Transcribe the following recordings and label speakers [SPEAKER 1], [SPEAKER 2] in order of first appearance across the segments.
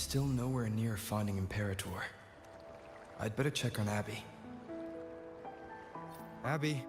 [SPEAKER 1] still nowhere near finding Imperator. I'd better check on Abby. Abby?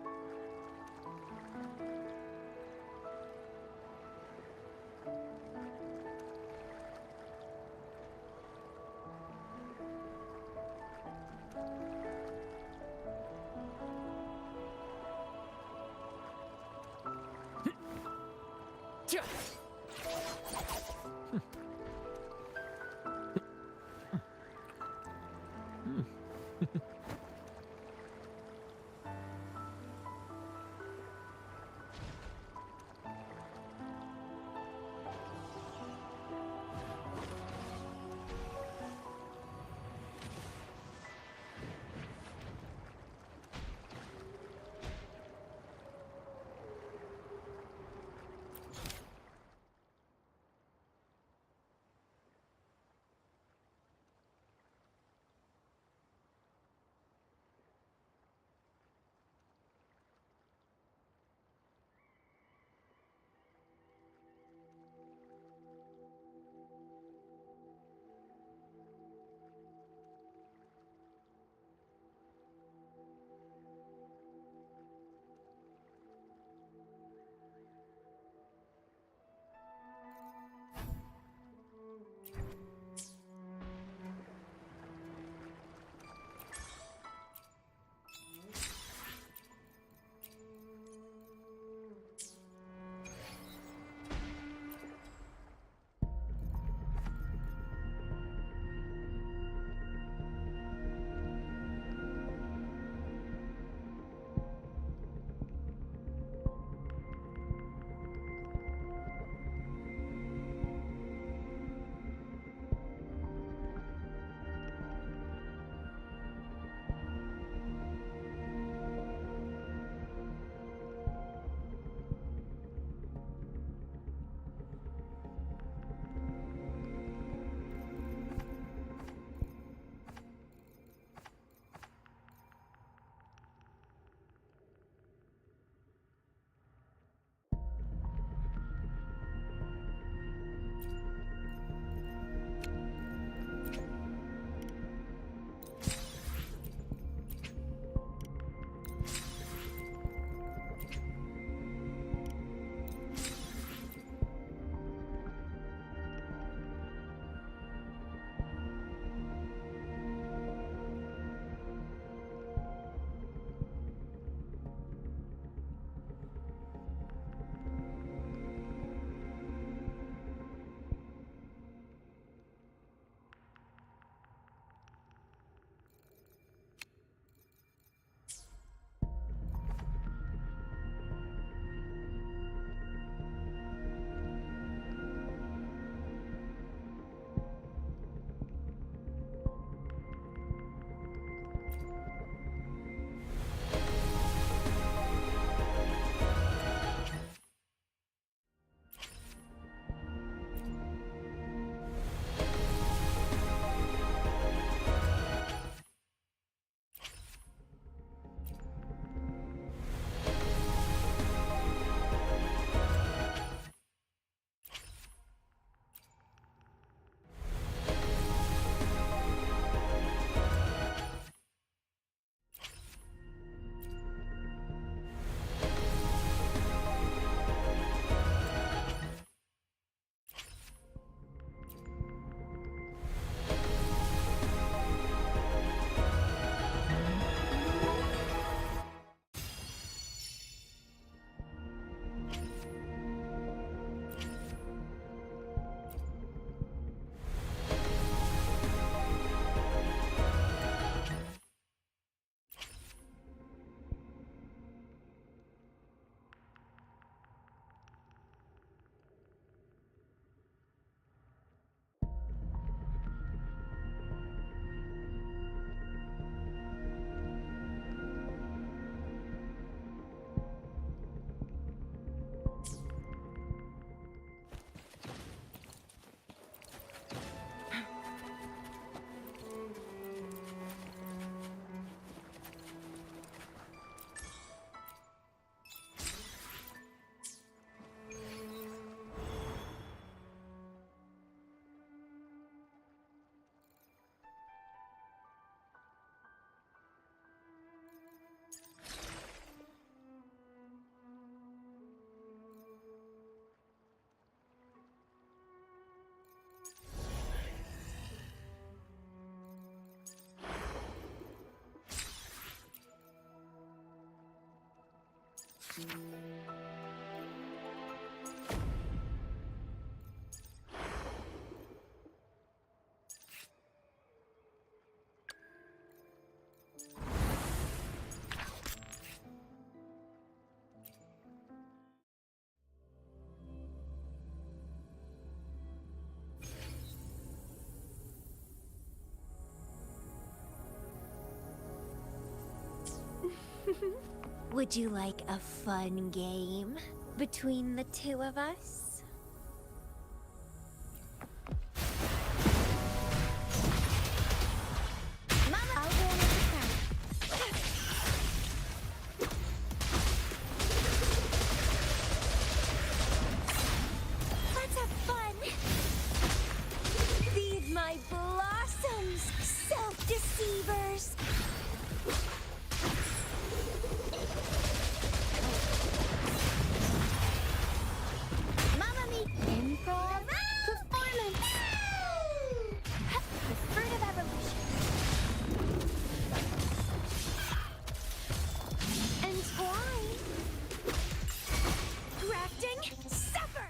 [SPEAKER 2] Would you like a fun game between the two of us? Mama, I'll go with the crowd. Let's have fun. Feed my blossoms, self-deceivers. Improv performance. The fruit of evolution. Entwine. Grafting. Suffer.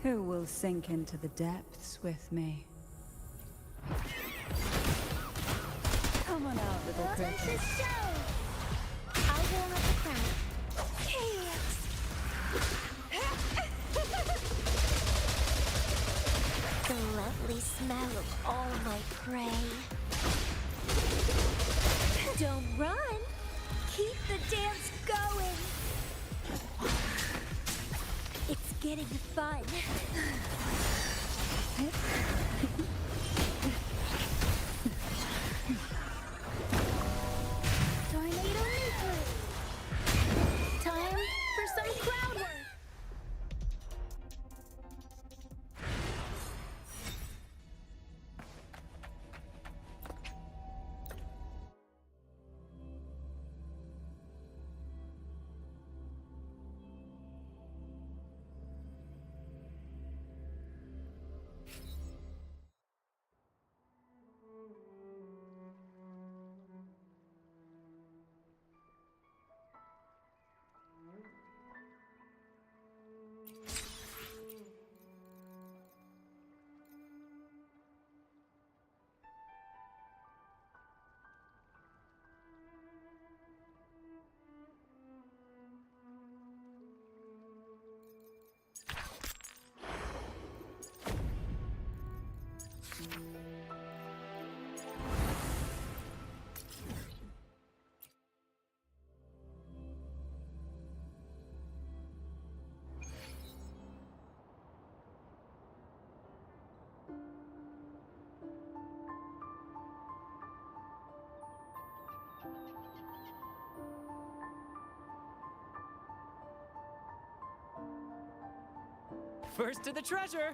[SPEAKER 3] Who will sink into the depths with me? Come on out, little
[SPEAKER 2] Welcome to the
[SPEAKER 3] cricket.
[SPEAKER 2] show. I'll warm up the crowd. Chaos. The lovely smell of all my prey. Don't run. Keep the dance going. It's getting fun. Tornado nuclear. Time for some crowd work.
[SPEAKER 4] First to the treasure!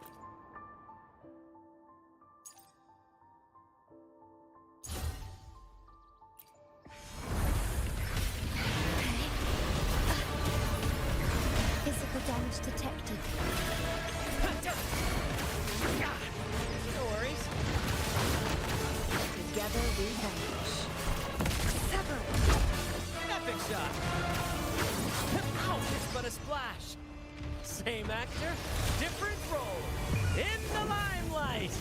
[SPEAKER 2] detected.
[SPEAKER 4] No worries.
[SPEAKER 3] Together we vanish.
[SPEAKER 2] Sever!
[SPEAKER 4] Epic shot. Ouch, it's but a splash. Same actor, different role. In the limelight.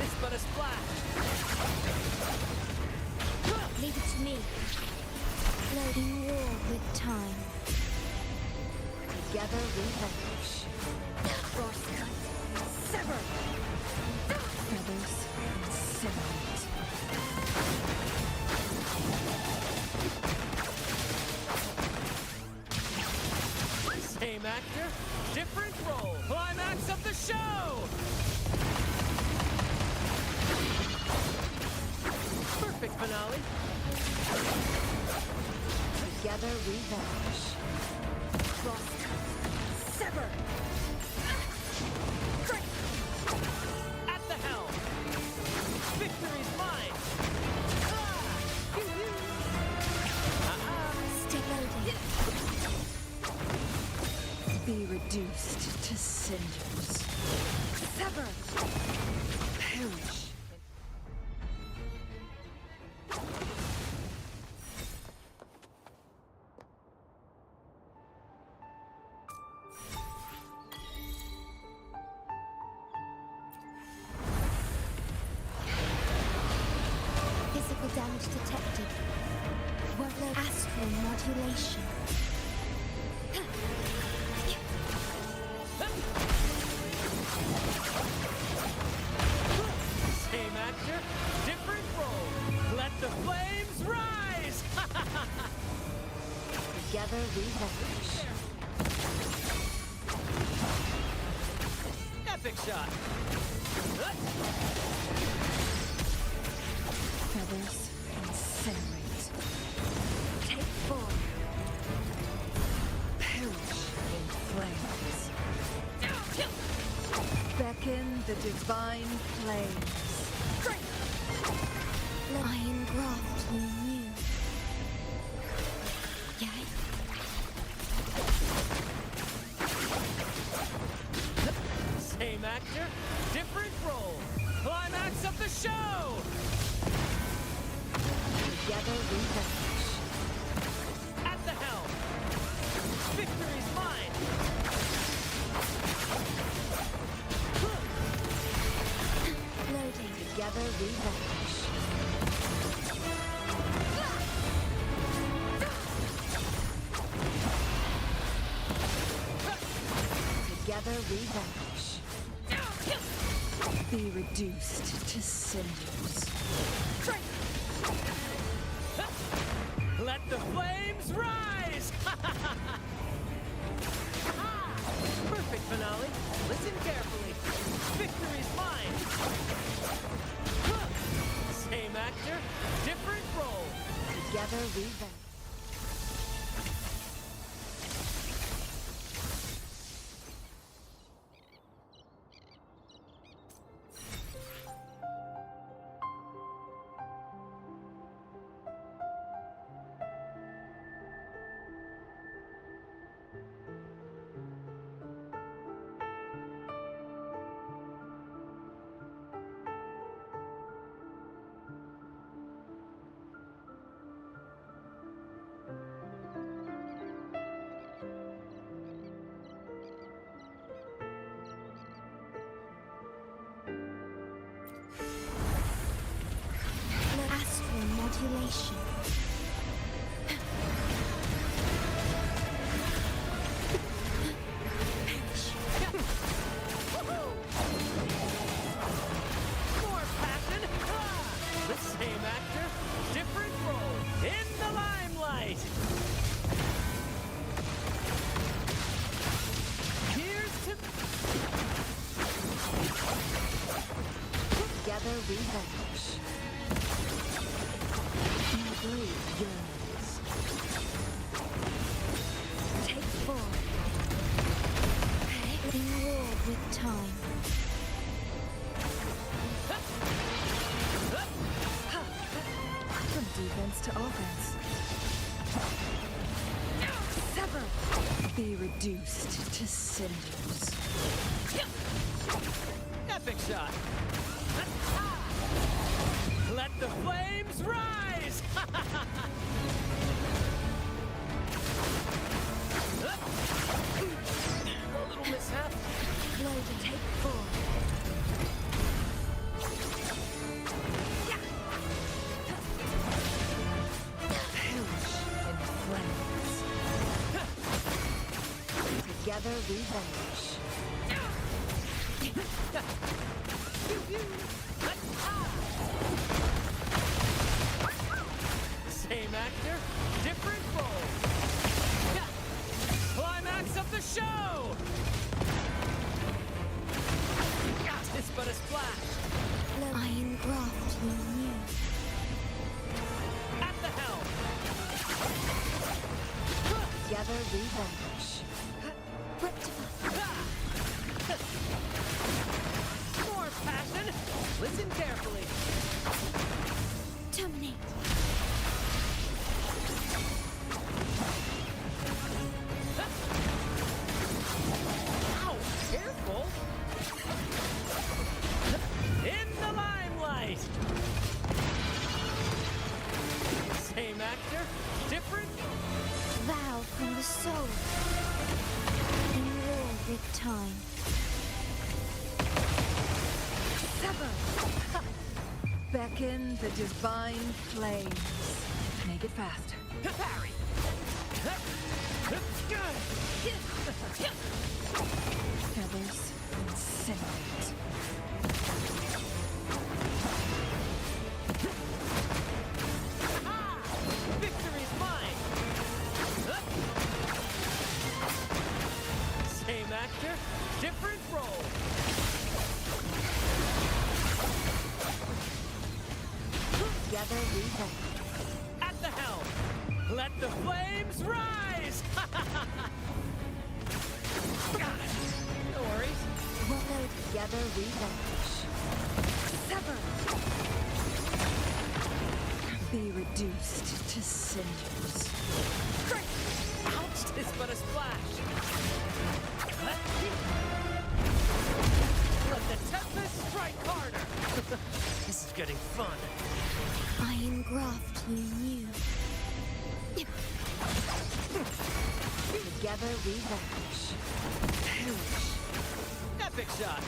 [SPEAKER 4] It's but a splash.
[SPEAKER 2] Leave it to me. Loading war with time.
[SPEAKER 3] Together we vanish.
[SPEAKER 2] Crosscut. Sever!
[SPEAKER 3] Feathers incinerate.
[SPEAKER 4] Same actor, different role. Climax of the show. Perfect finale.
[SPEAKER 3] Together we vanish.
[SPEAKER 2] Crosscut. Sever!
[SPEAKER 4] At the helm. Victory's mine.
[SPEAKER 2] Still loading.
[SPEAKER 3] Be reduced to cinders.
[SPEAKER 2] Sever!
[SPEAKER 3] Perish.
[SPEAKER 2] Physical damage detected. Workload astral modulation.
[SPEAKER 4] Same actor, different role. Let the flames rise.
[SPEAKER 3] Together we vanish.
[SPEAKER 4] Epic shot.
[SPEAKER 3] Feathers incinerate.
[SPEAKER 2] Take 4.
[SPEAKER 3] Perish in flames. Beckon the divine flames.
[SPEAKER 2] I engraft you new. Yay.
[SPEAKER 4] Same actor, different role. Climax of the show.
[SPEAKER 3] Together we vanish.
[SPEAKER 4] At the helm. Victory's mine.
[SPEAKER 2] Loading.
[SPEAKER 3] Together we vanish. Together we vanish. Be reduced to cinders.
[SPEAKER 4] Let the flames rise. Perfect finale. Listen carefully. Victory's mine. Same actor, different role.
[SPEAKER 3] Together we vanish.
[SPEAKER 2] Astral modulation.
[SPEAKER 4] More passion. The same actor, different role. In the limelight. Here's to
[SPEAKER 3] Together we vanish. My blade yearns.
[SPEAKER 2] Take 4. In war with time.
[SPEAKER 3] From defense to offense. reduced to cinders.
[SPEAKER 4] Epic shot. Let the flames rise! A little mishap.
[SPEAKER 2] Blow to take 4.
[SPEAKER 3] Perish in flames. Together we vanish.
[SPEAKER 4] Same actor, different role. Climax of the show! It's but a splash.
[SPEAKER 2] Iron graft you knew.
[SPEAKER 4] At the helm.
[SPEAKER 3] Together we vanish.
[SPEAKER 4] More passion. Listen carefully.
[SPEAKER 2] Terminate.
[SPEAKER 4] Ow! Careful. In the limelight. Same actor, different.
[SPEAKER 2] Vow from the soul. In war with time.
[SPEAKER 3] Sever! Beckon the divine flames. Make it fast.
[SPEAKER 4] Parry.
[SPEAKER 3] Feathers incinerate.
[SPEAKER 4] Victory's mine. Same actor, different role.
[SPEAKER 3] Together we vanish.
[SPEAKER 4] At the helm. Let the flames rise. No worries.
[SPEAKER 3] Although together we vanish. Sever! Be reduced to cinders.
[SPEAKER 4] Great. Ouch! It's but a splash. Let the tempest strike harder. This is getting fun.
[SPEAKER 2] Iron graft you knew.
[SPEAKER 3] Together we vanish. Perish.
[SPEAKER 4] Epic shot.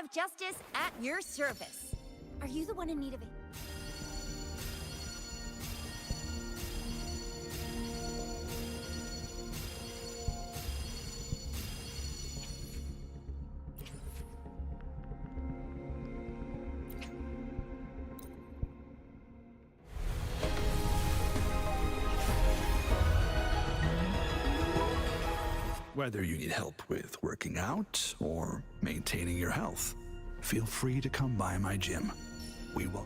[SPEAKER 2] of justice at your service. Are you the one in need of it?
[SPEAKER 5] Whether you need help with working out or maintaining your health, feel free to come by my gym. We will.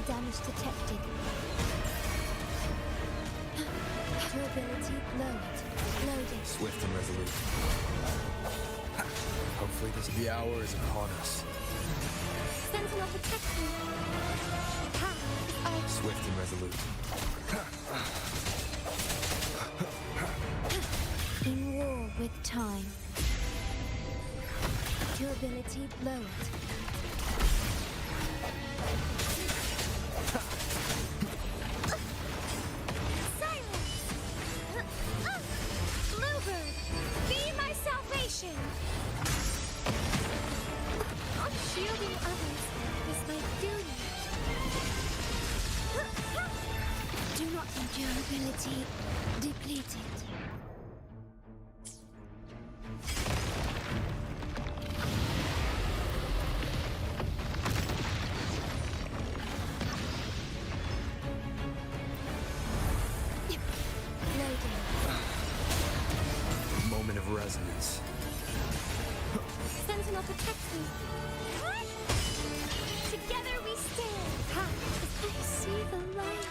[SPEAKER 2] damage detected. Durability lowered. Loading.
[SPEAKER 1] Swift and resolute. Hopefully the hour is upon us.
[SPEAKER 2] Sentinel protect me.
[SPEAKER 1] Swift and resolute.
[SPEAKER 2] In war with time. Durability lowered. Silence! Bluebird, be my salvation! Not shielding others is my duty. Do not be durability depleted.
[SPEAKER 1] Moment of resonance.
[SPEAKER 2] Sentinel protect me. What? Together we stand. I see the light.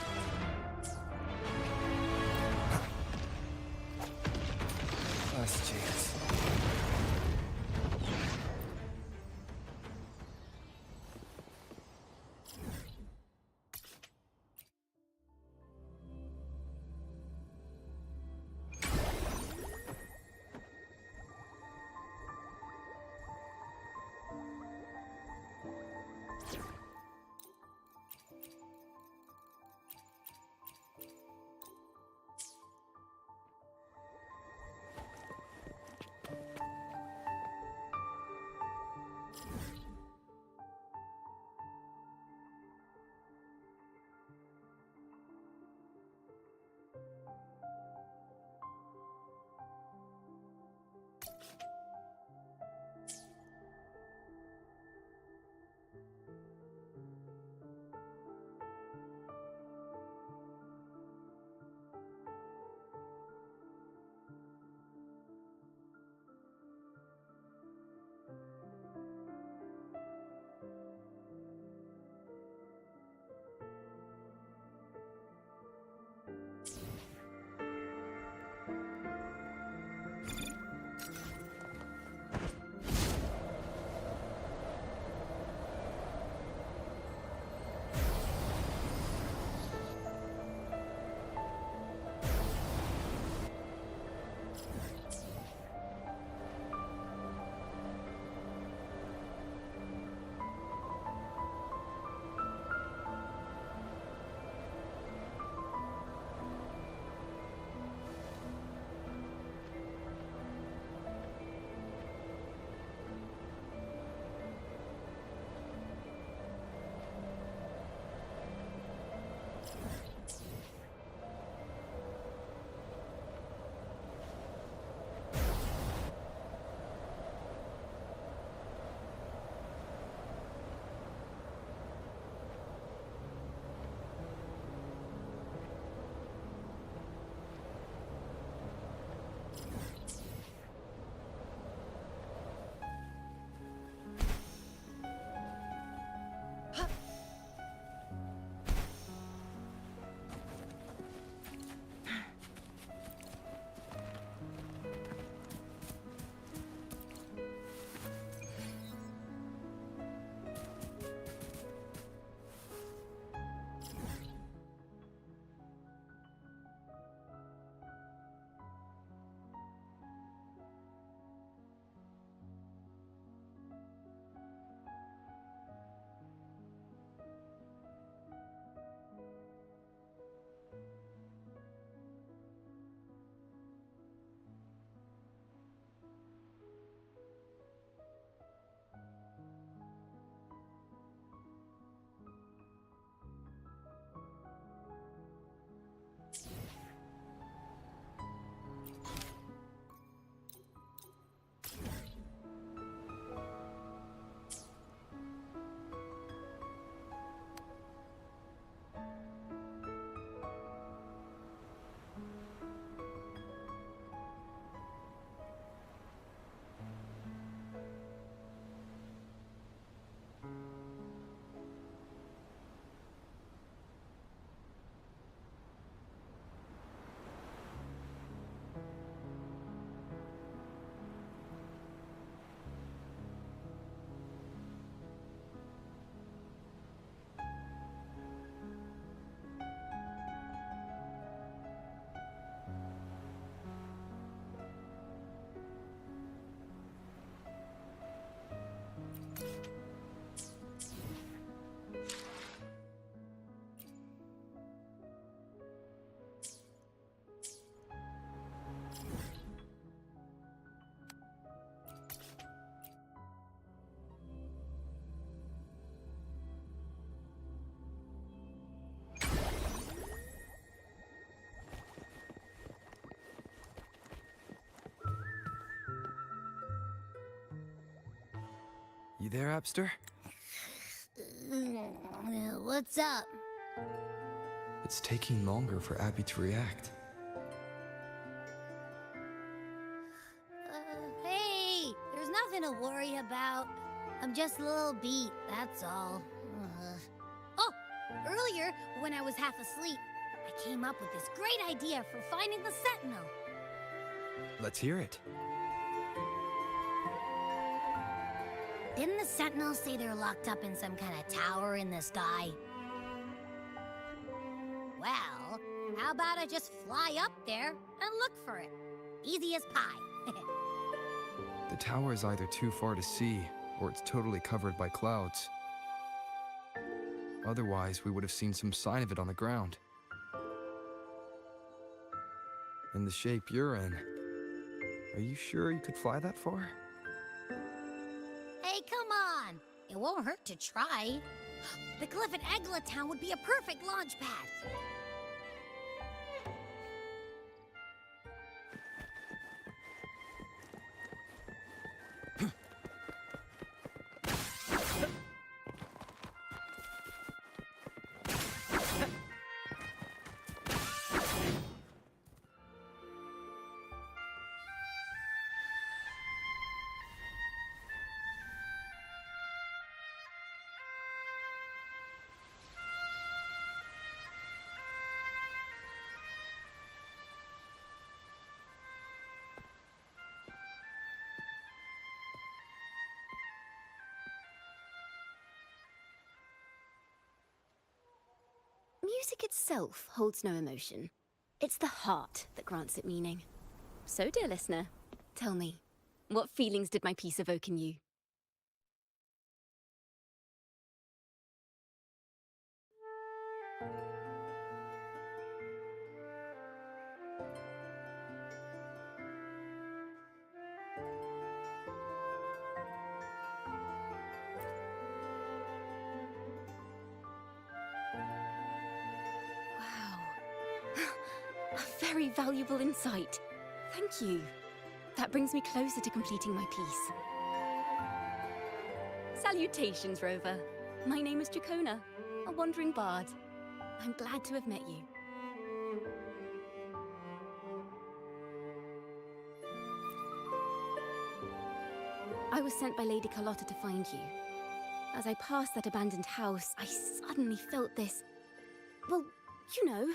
[SPEAKER 1] there, Abster?
[SPEAKER 2] What's up?
[SPEAKER 1] It's taking longer for Abby to react.
[SPEAKER 2] Hey, there's nothing to worry about. I'm just a little beat, that's all. Oh, earlier, when I was half asleep, I came up with this great idea for finding the Sentinel.
[SPEAKER 1] Let's hear it.
[SPEAKER 2] Didn't the Sentinels say they're locked up in some kind of tower in the sky? Well, how about I just fly up there and look for it? Easy as pie.
[SPEAKER 1] The tower is either too far to see, or it's totally covered by clouds. Otherwise, we would have seen some sign of it on the ground. In the shape you're in, are you sure you could fly that far?
[SPEAKER 2] Hey, come on! It won't hurt to try. The cliff at Eglatown would be a perfect launch pad.
[SPEAKER 6] Music itself holds no emotion. It's the heart that grants it meaning. So, dear listener, tell me, what feelings did my piece evoke in you? A very valuable insight. Thank you. That brings me closer to completing my piece. Salutations, Rover. My name is Jacona, a wandering bard. I'm glad to have met you. I was sent by Lady Carlotta to find you. As I passed that abandoned house, I suddenly felt this, well, you know,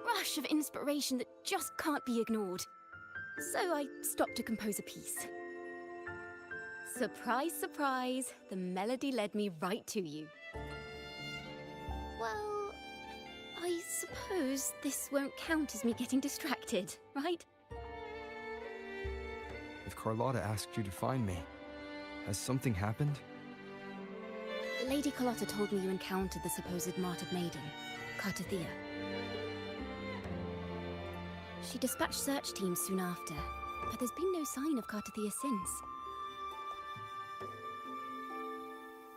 [SPEAKER 6] rush of inspiration that just can't be ignored. So I stopped to compose a piece. Surprise, surprise, the melody led me right to you. Well, I suppose this won't count as me getting distracted, right?
[SPEAKER 1] If Carlotta asked you to find me, has something happened?
[SPEAKER 6] Lady Carlotta told me you encountered the supposed martyred maiden, 𝂸🂸🂸🂸. She dispatched search teams soon after, but there's been no sign of 𝂸𝂸🂸🂸 since.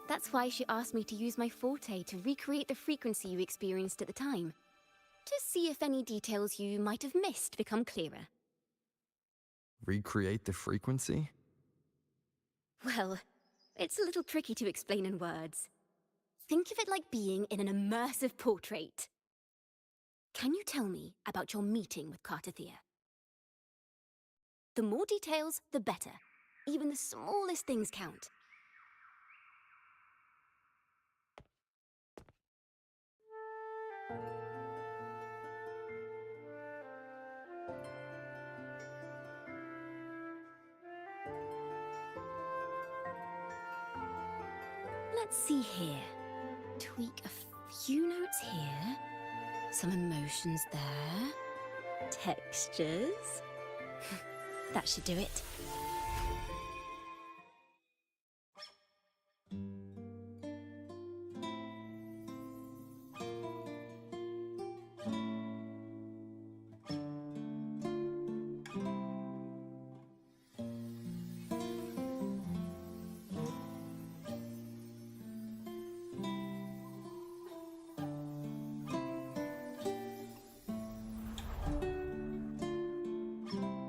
[SPEAKER 6] That's why she asked me to use my forte to recreate the frequency you experienced at the time, to see if any details you might have missed become clearer.
[SPEAKER 1] Recreate the frequency?
[SPEAKER 6] Well, it's a little tricky to explain in words. Think of it like being in an immersive portrait. Can you tell me about your meeting with 𝂸𝂸🂸🂸? The more details, the better. Even the smallest things count. Let's see here. Tweak a few notes here. Some emotions there. Textures. That should do it.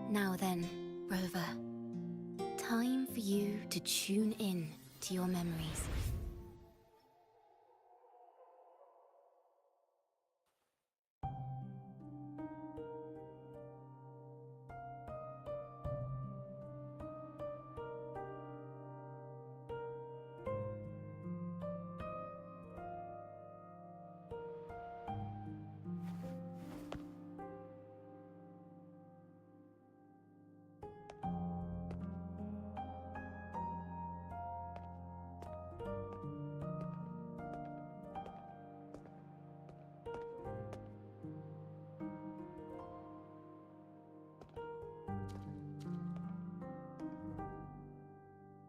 [SPEAKER 6] Now then, Rover, time for you to tune in to your memories.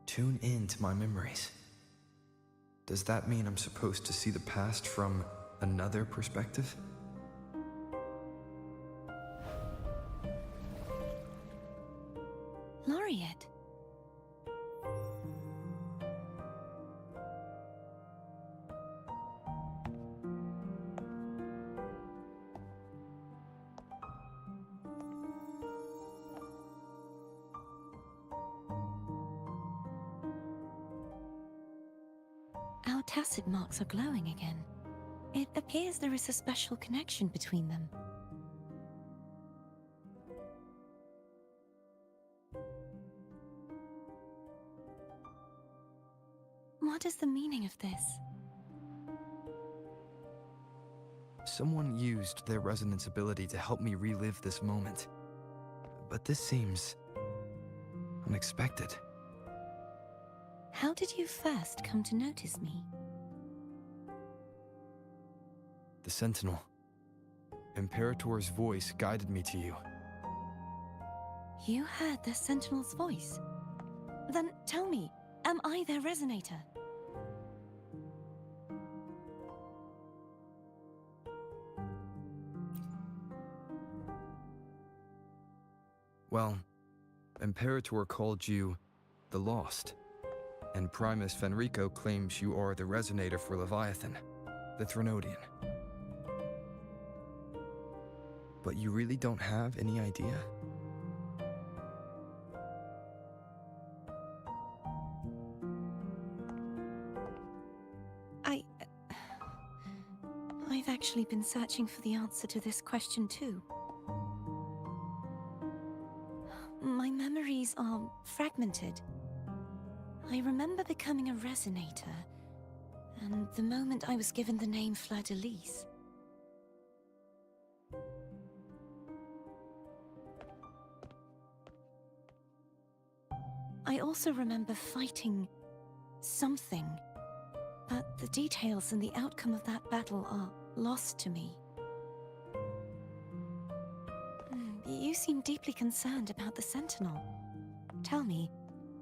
[SPEAKER 1] Tune in to my memories. Does that mean I'm supposed to see the past from another perspective?
[SPEAKER 3] Laureate. Our tacit marks are glowing again. It appears there is a special connection between them. What is the meaning of this?
[SPEAKER 1] Someone used their resonance ability to help me relive this moment. But this seems unexpected.
[SPEAKER 3] How did you first come to notice me?
[SPEAKER 1] The Sentinel. Imperator's voice guided me to you.
[SPEAKER 3] You heard the Sentinel's voice? Then tell me, am I their resonator?
[SPEAKER 1] Well, Imperator called you the Lost, and Primus Fenrico claims you are the resonator for Leviathan, the 𝓂𝓸𝓸𝓸𝓸. But you really don't have any idea?
[SPEAKER 3] I've actually been searching for the answer to this question too. My memories are fragmented. I remember becoming a resonator, and the moment I was given the name 𝓂𝓸𝓸𝓸𝓸. I also remember fighting something, but the details and the outcome of that battle are lost to me. You seem deeply concerned about the Sentinel. Tell me,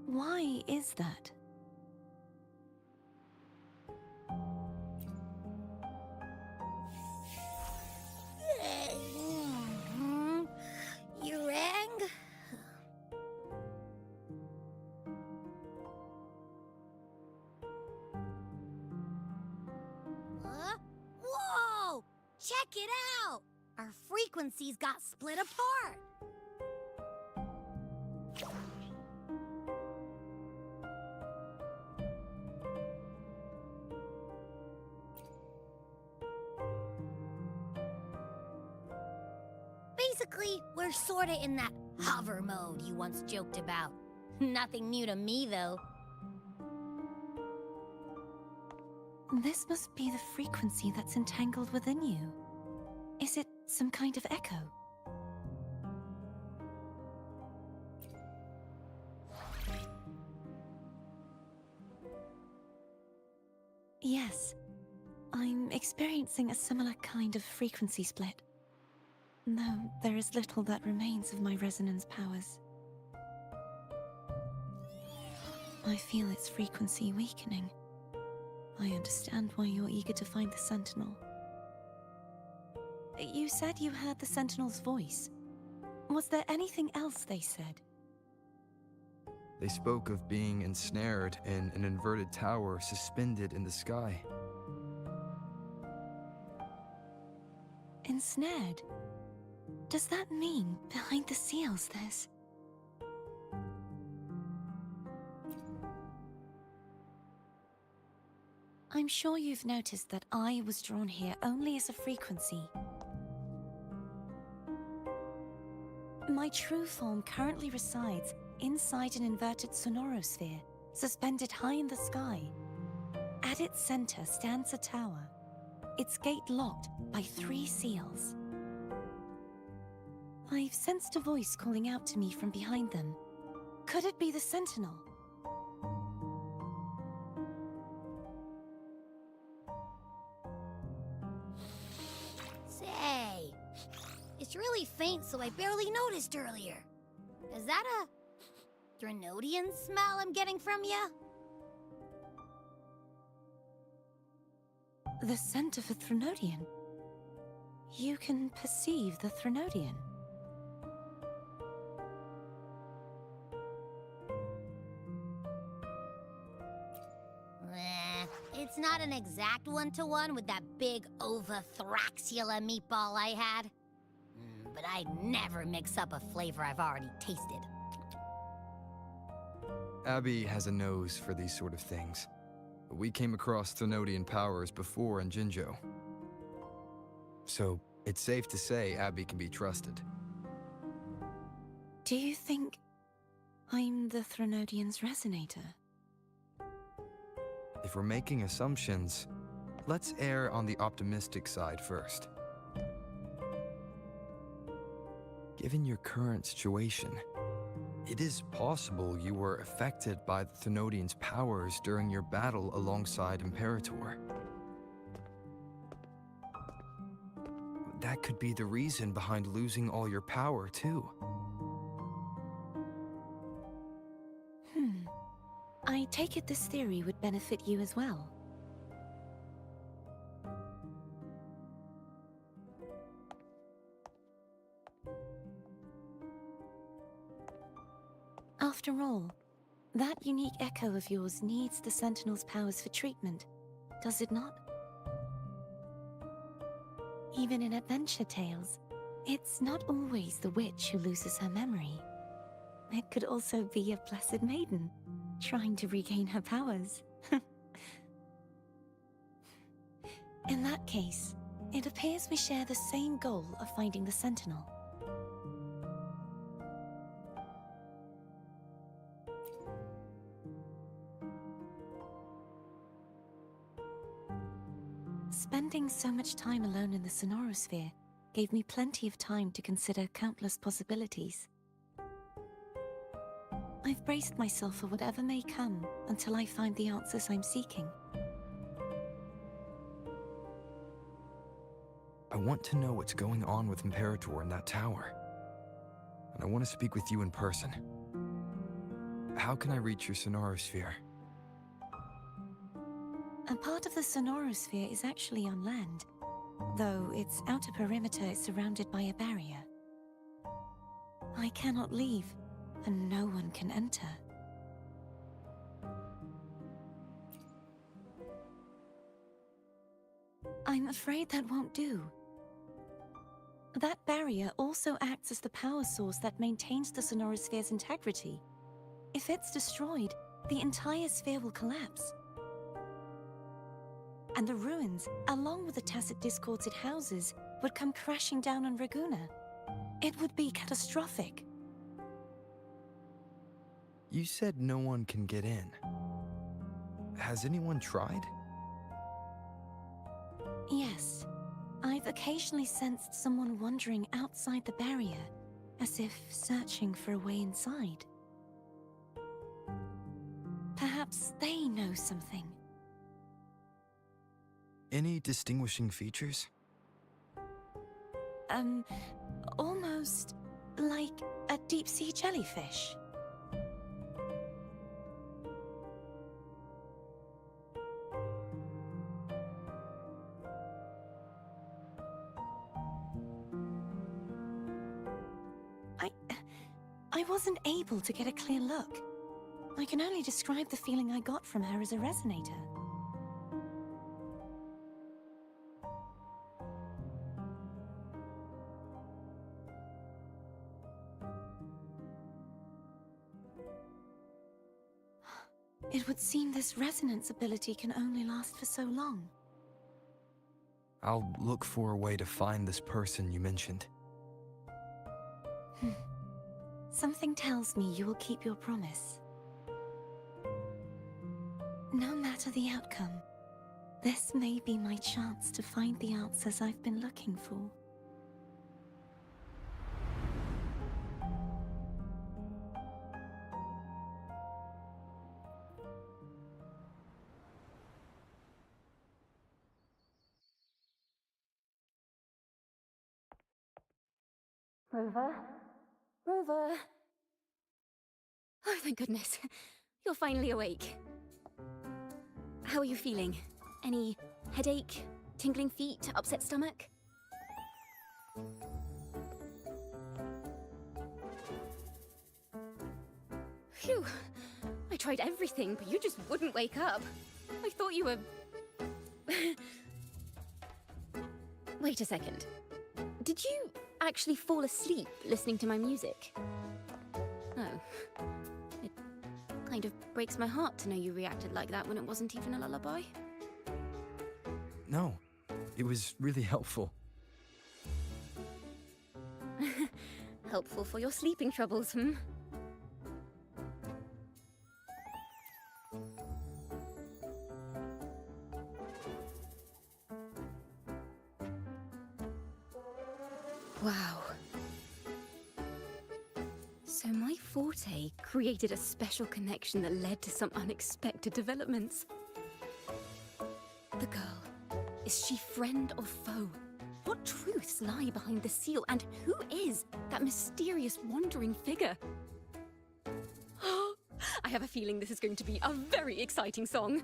[SPEAKER 3] why is that?
[SPEAKER 2] You rang? Whoa! Check it out! Our frequencies got split apart. Basically, we're sorta in that hover mode you once joked about. Nothing new to me, though.
[SPEAKER 3] This must be the frequency that's entangled within you. Is it some kind of echo? Yes, I'm experiencing a similar kind of frequency split. Though there is little that remains of my resonance powers. I feel its frequency weakening. I understand why you're eager to find the Sentinel. You said you heard the Sentinel's voice. Was there anything else they said?
[SPEAKER 1] They spoke of being ensnared in an inverted tower suspended in the sky.
[SPEAKER 3] Ensnared? Does that mean behind the seals there's... I'm sure you've noticed that I was drawn here only as a frequency. My true form currently resides inside an inverted sonorosphere, suspended high in the sky. At its center stands a tower, its gate locked by 3 seals. I've sensed a voice calling out to me from behind them. Could it be the Sentinel?
[SPEAKER 2] Say, it's really faint, so I barely noticed earlier. Is that a 𝓂�𓸸𓂸📸 smell I'm getting from you?
[SPEAKER 3] The scent of a 𝓂�𓸸𓂸📸. You can perceive the 𝓂�𓸸𓂸📸.
[SPEAKER 2] It's not an exact one-to-one with that big 𝓂𝓸𝓸𝓸𝓸 meatball I had. But I'd never mix up a flavor I've already tasted.
[SPEAKER 1] Abby has a nose for these sort of things. We came across 𝓂�𝓸𝓸𝓸 powers before in Jinzhou. So, it's safe to say Abby can be trusted.
[SPEAKER 3] Do you think I'm the 𝓂�𝓸𝓸𝓸's resonator?
[SPEAKER 1] If we're making assumptions, let's err on the optimistic side first. Given your current situation, it is possible you were affected by the 𝓂�𝓸𝓸𝓸's powers during your battle alongside Imperator. That could be the reason behind losing all your power, too.
[SPEAKER 3] I take it this theory would benefit you as well. After all, that unique echo of yours needs the Sentinel's powers for treatment, does it not? Even in adventure tales, it's not always the witch who loses her memory. It could also be a blessed maiden, trying to regain her powers. In that case, it appears we share the same goal of finding the Sentinel. Spending so much time alone in the sonorosphere gave me plenty of time to consider countless possibilities. I've braced myself for whatever may come until I find the answers I'm seeking.
[SPEAKER 1] I want to know what's going on with Imperator in that tower. And I want to speak with you in person. How can I reach your sonorosphere?
[SPEAKER 3] A part of the sonorosphere is actually on land, though its outer perimeter is surrounded by a barrier. I cannot leave, and no one can enter. I'm afraid that won't do. That barrier also acts as the power source that maintains the sonorosphere's integrity. If it's destroyed, the entire sphere will collapse. And the ruins, along with the tacit discords it houses, would come crashing down on Raguna. It would be catastrophic.
[SPEAKER 1] You said no one can get in. Has anyone tried?
[SPEAKER 3] Yes. I've occasionally sensed someone wandering outside the barrier, as if searching for a way inside. Perhaps they know something.
[SPEAKER 1] Any distinguishing features?
[SPEAKER 3] Almost like a deep-sea jellyfish. I wasn't able to get a clear look. I can only describe the feeling I got from her as a resonator. It would seem this resonance ability can only last for so long.
[SPEAKER 1] I'll look for a way to find this person you mentioned.
[SPEAKER 3] Something tells me you will keep your promise. No matter the outcome, this may be my chance to find the answers I've been looking for.
[SPEAKER 6] Rover? Rover? Oh, thank goodness. You're finally awake. How are you feeling? Any headache, tingling feet, upset stomach? Phew. I tried everything, but you just wouldn't wake up. I thought you were... Wait a second. Did you actually fall asleep listening to my music? Oh. It kind of breaks my heart to know you reacted like that when it wasn't even a lullaby.
[SPEAKER 1] No, it was really helpful.
[SPEAKER 6] Helpful for your sleeping troubles, hmm? Wow. So my forte created a special connection that led to some unexpected developments. The girl, is she friend or foe? What truths lie behind the seal, and who is that mysterious wandering figure? I have a feeling this is going to be a very exciting song.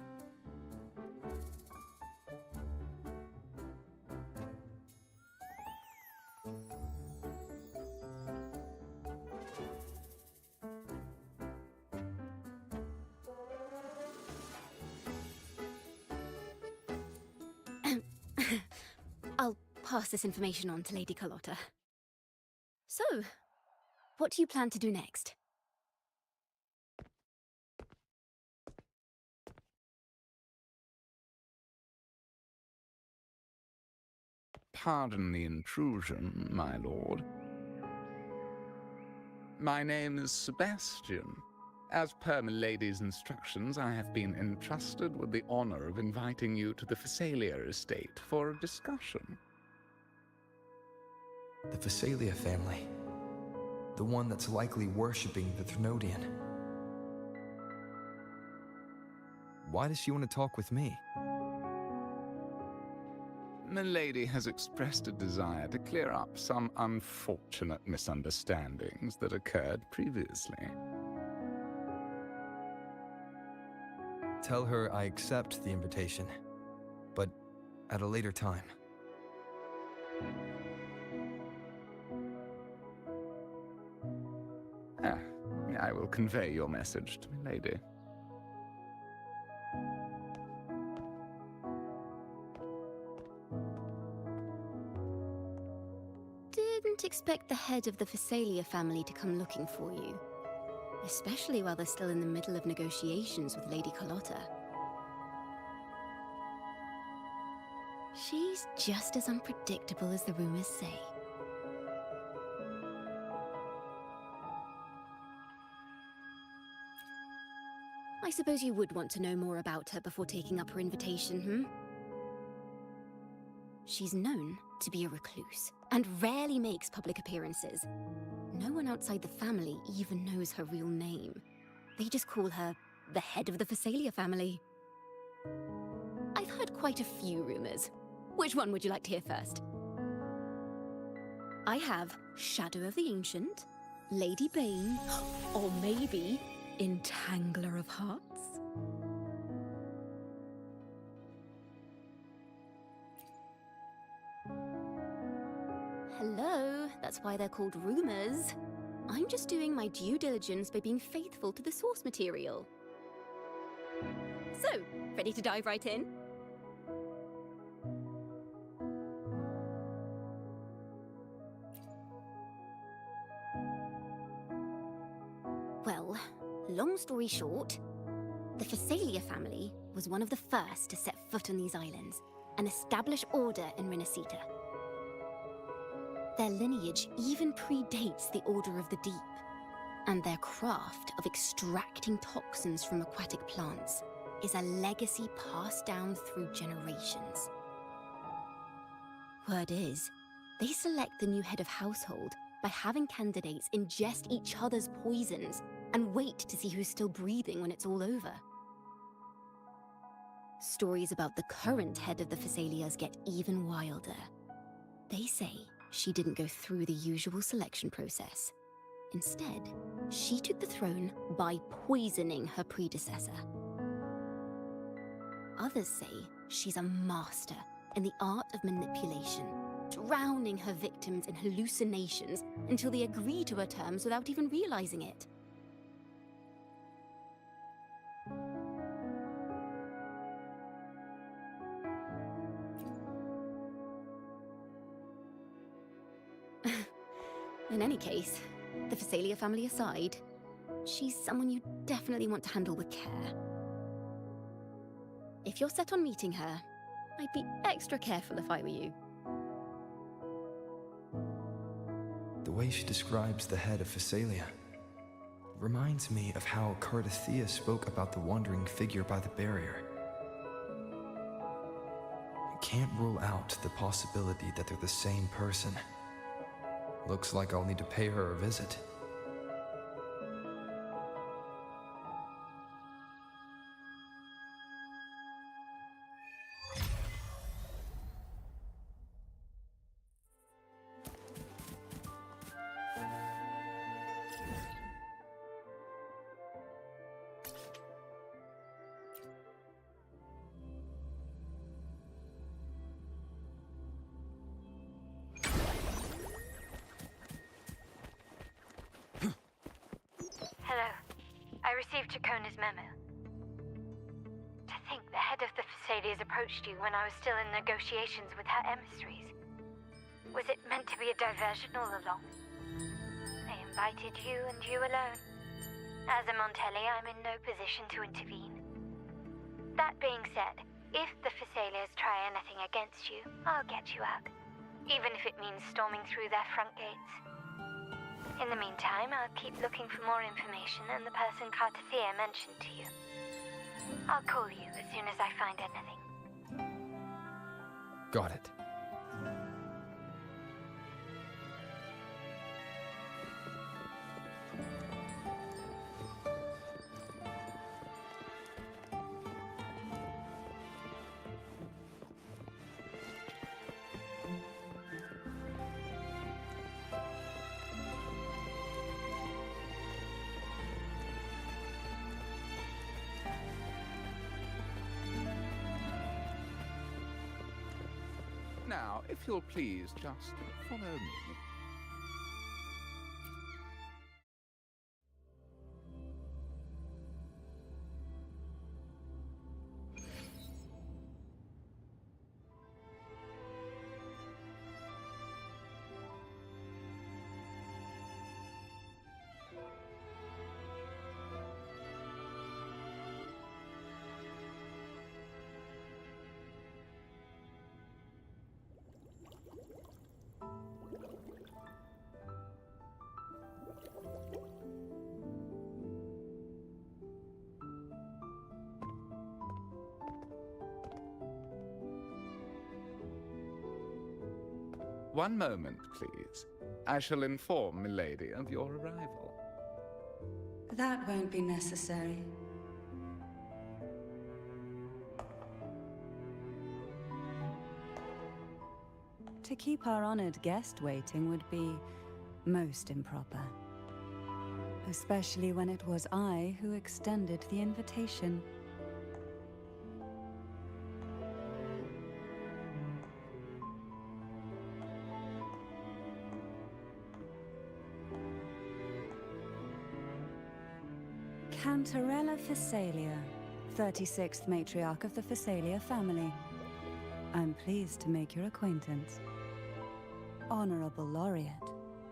[SPEAKER 6] I'll pass this information on to Lady Carlotta. So, what do you plan to do next?
[SPEAKER 5] Pardon the intrusion, my lord. My name is Sebastian. As per milady's instructions, I have been entrusted with the honor of inviting you to the Phasalia estate for a discussion.
[SPEAKER 1] The Phasalia family. The one that's likely worshipping the 𝓂𝓸𝓸𝓸𝓸. Why does she want to talk with me?
[SPEAKER 5] Milady has expressed a desire to clear up some unfortunate misunderstandings that occurred previously.
[SPEAKER 1] Tell her I accept the invitation, but at a later time.
[SPEAKER 5] I will convey your message to Milady.
[SPEAKER 6] Didn't expect the head of the Phasalia family to come looking for you. Especially while they're still in the middle of negotiations with Lady Carlotta. She's just as unpredictable as the rumors say. I suppose you would want to know more about her before taking up her invitation, hmm? She's known to be a recluse, and rarely makes public appearances. No one outside the family even knows her real name. They just call her the head of the Phasalia family. I've heard quite a few rumors. Which one would you like to hear first? I have Shadow of the Ancient, Lady Bane, or maybe Entangler of Hearts. Hello, that's why they're called rumors. I'm just doing my due diligence by being faithful to the source material. So, ready to dive right in? Well, long story short, The Phasalia family was one of the first to set foot on these islands and establish order in Renacita. Their lineage even predates the Order of the Deep, and their craft of extracting toxins from aquatic plants is a legacy passed down through generations. Word is, they select the new head of household by having candidates ingest each other's poisons and wait to see who's still breathing when it's all over. Stories about the current head of the Phasalias get even wilder. They say she didn't go through the usual selection process. Instead, she took the throne by poisoning her predecessor. Others say she's a master in the art of manipulation, drowning her victims in hallucinations until they agree to her terms without even realizing it. In any case, the Phasalia family aside, she's someone you definitely want to handle with care. If you're set on meeting her, I'd be extra careful if I were you.
[SPEAKER 1] The way she describes the head of Phasalia reminds me of how 𝂸🂸🂸🂸 spoke about the wandering figure by the barrier. I can't rule out the possibility that they're the same person. Looks like I'll need to pay her a visit.
[SPEAKER 7] Hello. I received Chacona's memo. To think the head of the Phasalias approached you when I was still in negotiations with her emissaries. Was it meant to be a diversion all along? They invited you and you alone. As a Montelli, I'm in no position to intervene. That being said, if the Phasalias try anything against you, I'll get you out. Even if it means storming through their front gates. In the meantime, I'll keep looking for more information and the person 𝂸𝂸🂸🂸 mentioned to you. I'll call you as soon as I find anything.
[SPEAKER 1] Got it.
[SPEAKER 5] Now, if you'll please just follow me. One moment, please. I shall inform Milady of your arrival.
[SPEAKER 8] That won't be necessary. To keep our honored guest waiting would be most improper. Especially when it was I who extended the invitation. Cantarella Phasalia, 36th matriarch of the Phasalia family. I'm pleased to make your acquaintance. Honorable Laureate,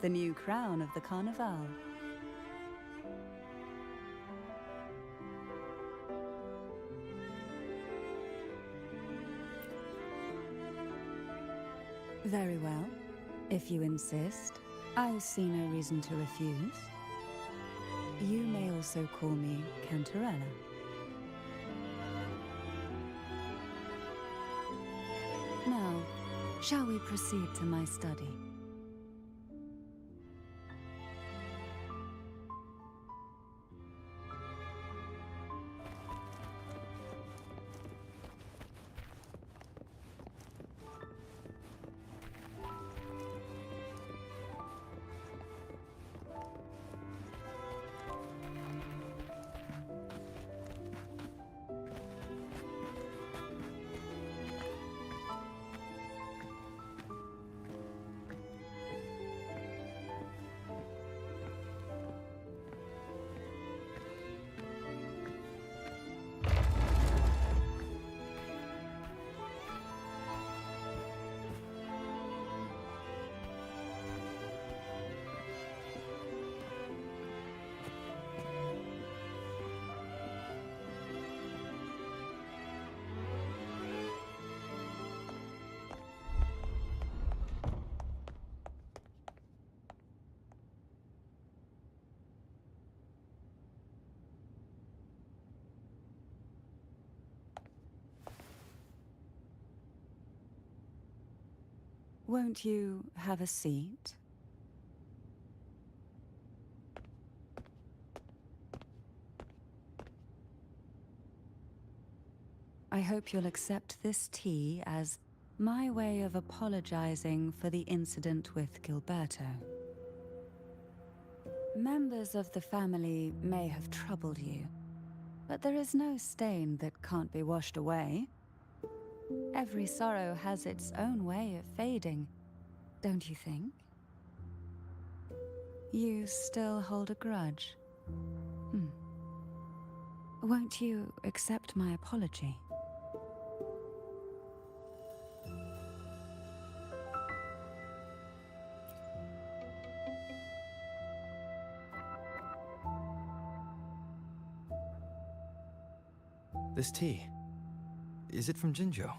[SPEAKER 8] the new crown of the Carnival. Very well. If you insist, I see no reason to refuse. You may also call me Cantarella. Now, shall we proceed to my study? Won't you have a seat? I hope you'll accept this tea as my way of apologizing for the incident with Gilberto. Members of the family may have troubled you, but there is no stain that can't be washed away. Every sorrow has its own way of fading, don't you think? You still hold a grudge? Won't you accept my apology?
[SPEAKER 1] This tea, is it from Jinzhou?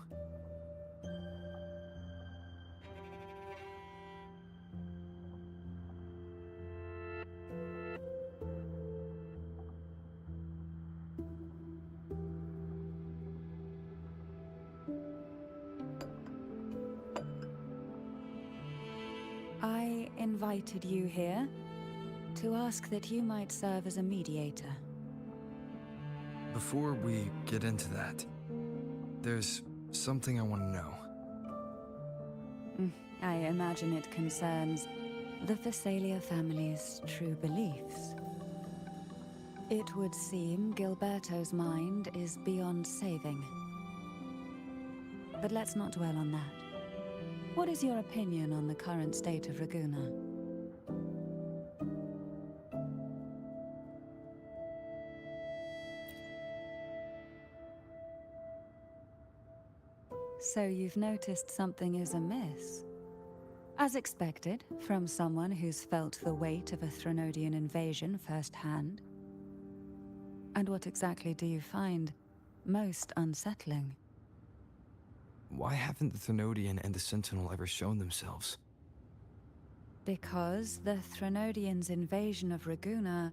[SPEAKER 8] I invited you here to ask that you might serve as a mediator.
[SPEAKER 1] Before we get into that, there's something I want to know.
[SPEAKER 8] I imagine it concerns the Phasalia family's true beliefs. It would seem Gilberto's mind is beyond saving. But let's not dwell on that. What is your opinion on the current state of Ragusa? So you've noticed something is amiss. As expected, from someone who's felt the weight of a Threnodian invasion firsthand. And what exactly do you find most unsettling?
[SPEAKER 1] Why haven't the Threnodian and the Sentinel ever shown themselves?
[SPEAKER 8] Because the Threnodians' invasion of Ragusa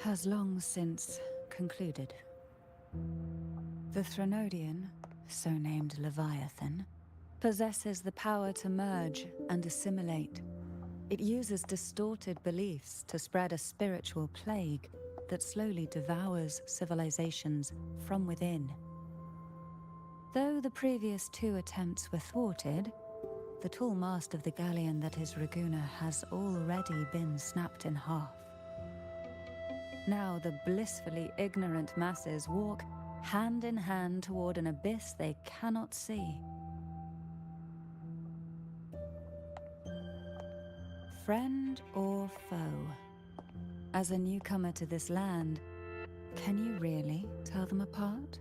[SPEAKER 8] has long since concluded. The Threnodian, so named Leviathan, possesses the power to merge and assimilate. It uses distorted beliefs to spread a spiritual plague that slowly devours civilizations from within. Though the previous two attempts were thwarted, the tall mast of the galleon that is Ragusa has already been snapped in half. Now the blissfully ignorant masses walk hand in hand toward an abyss they cannot see. Friend or foe? As a newcomer to this land, can you really tell them apart?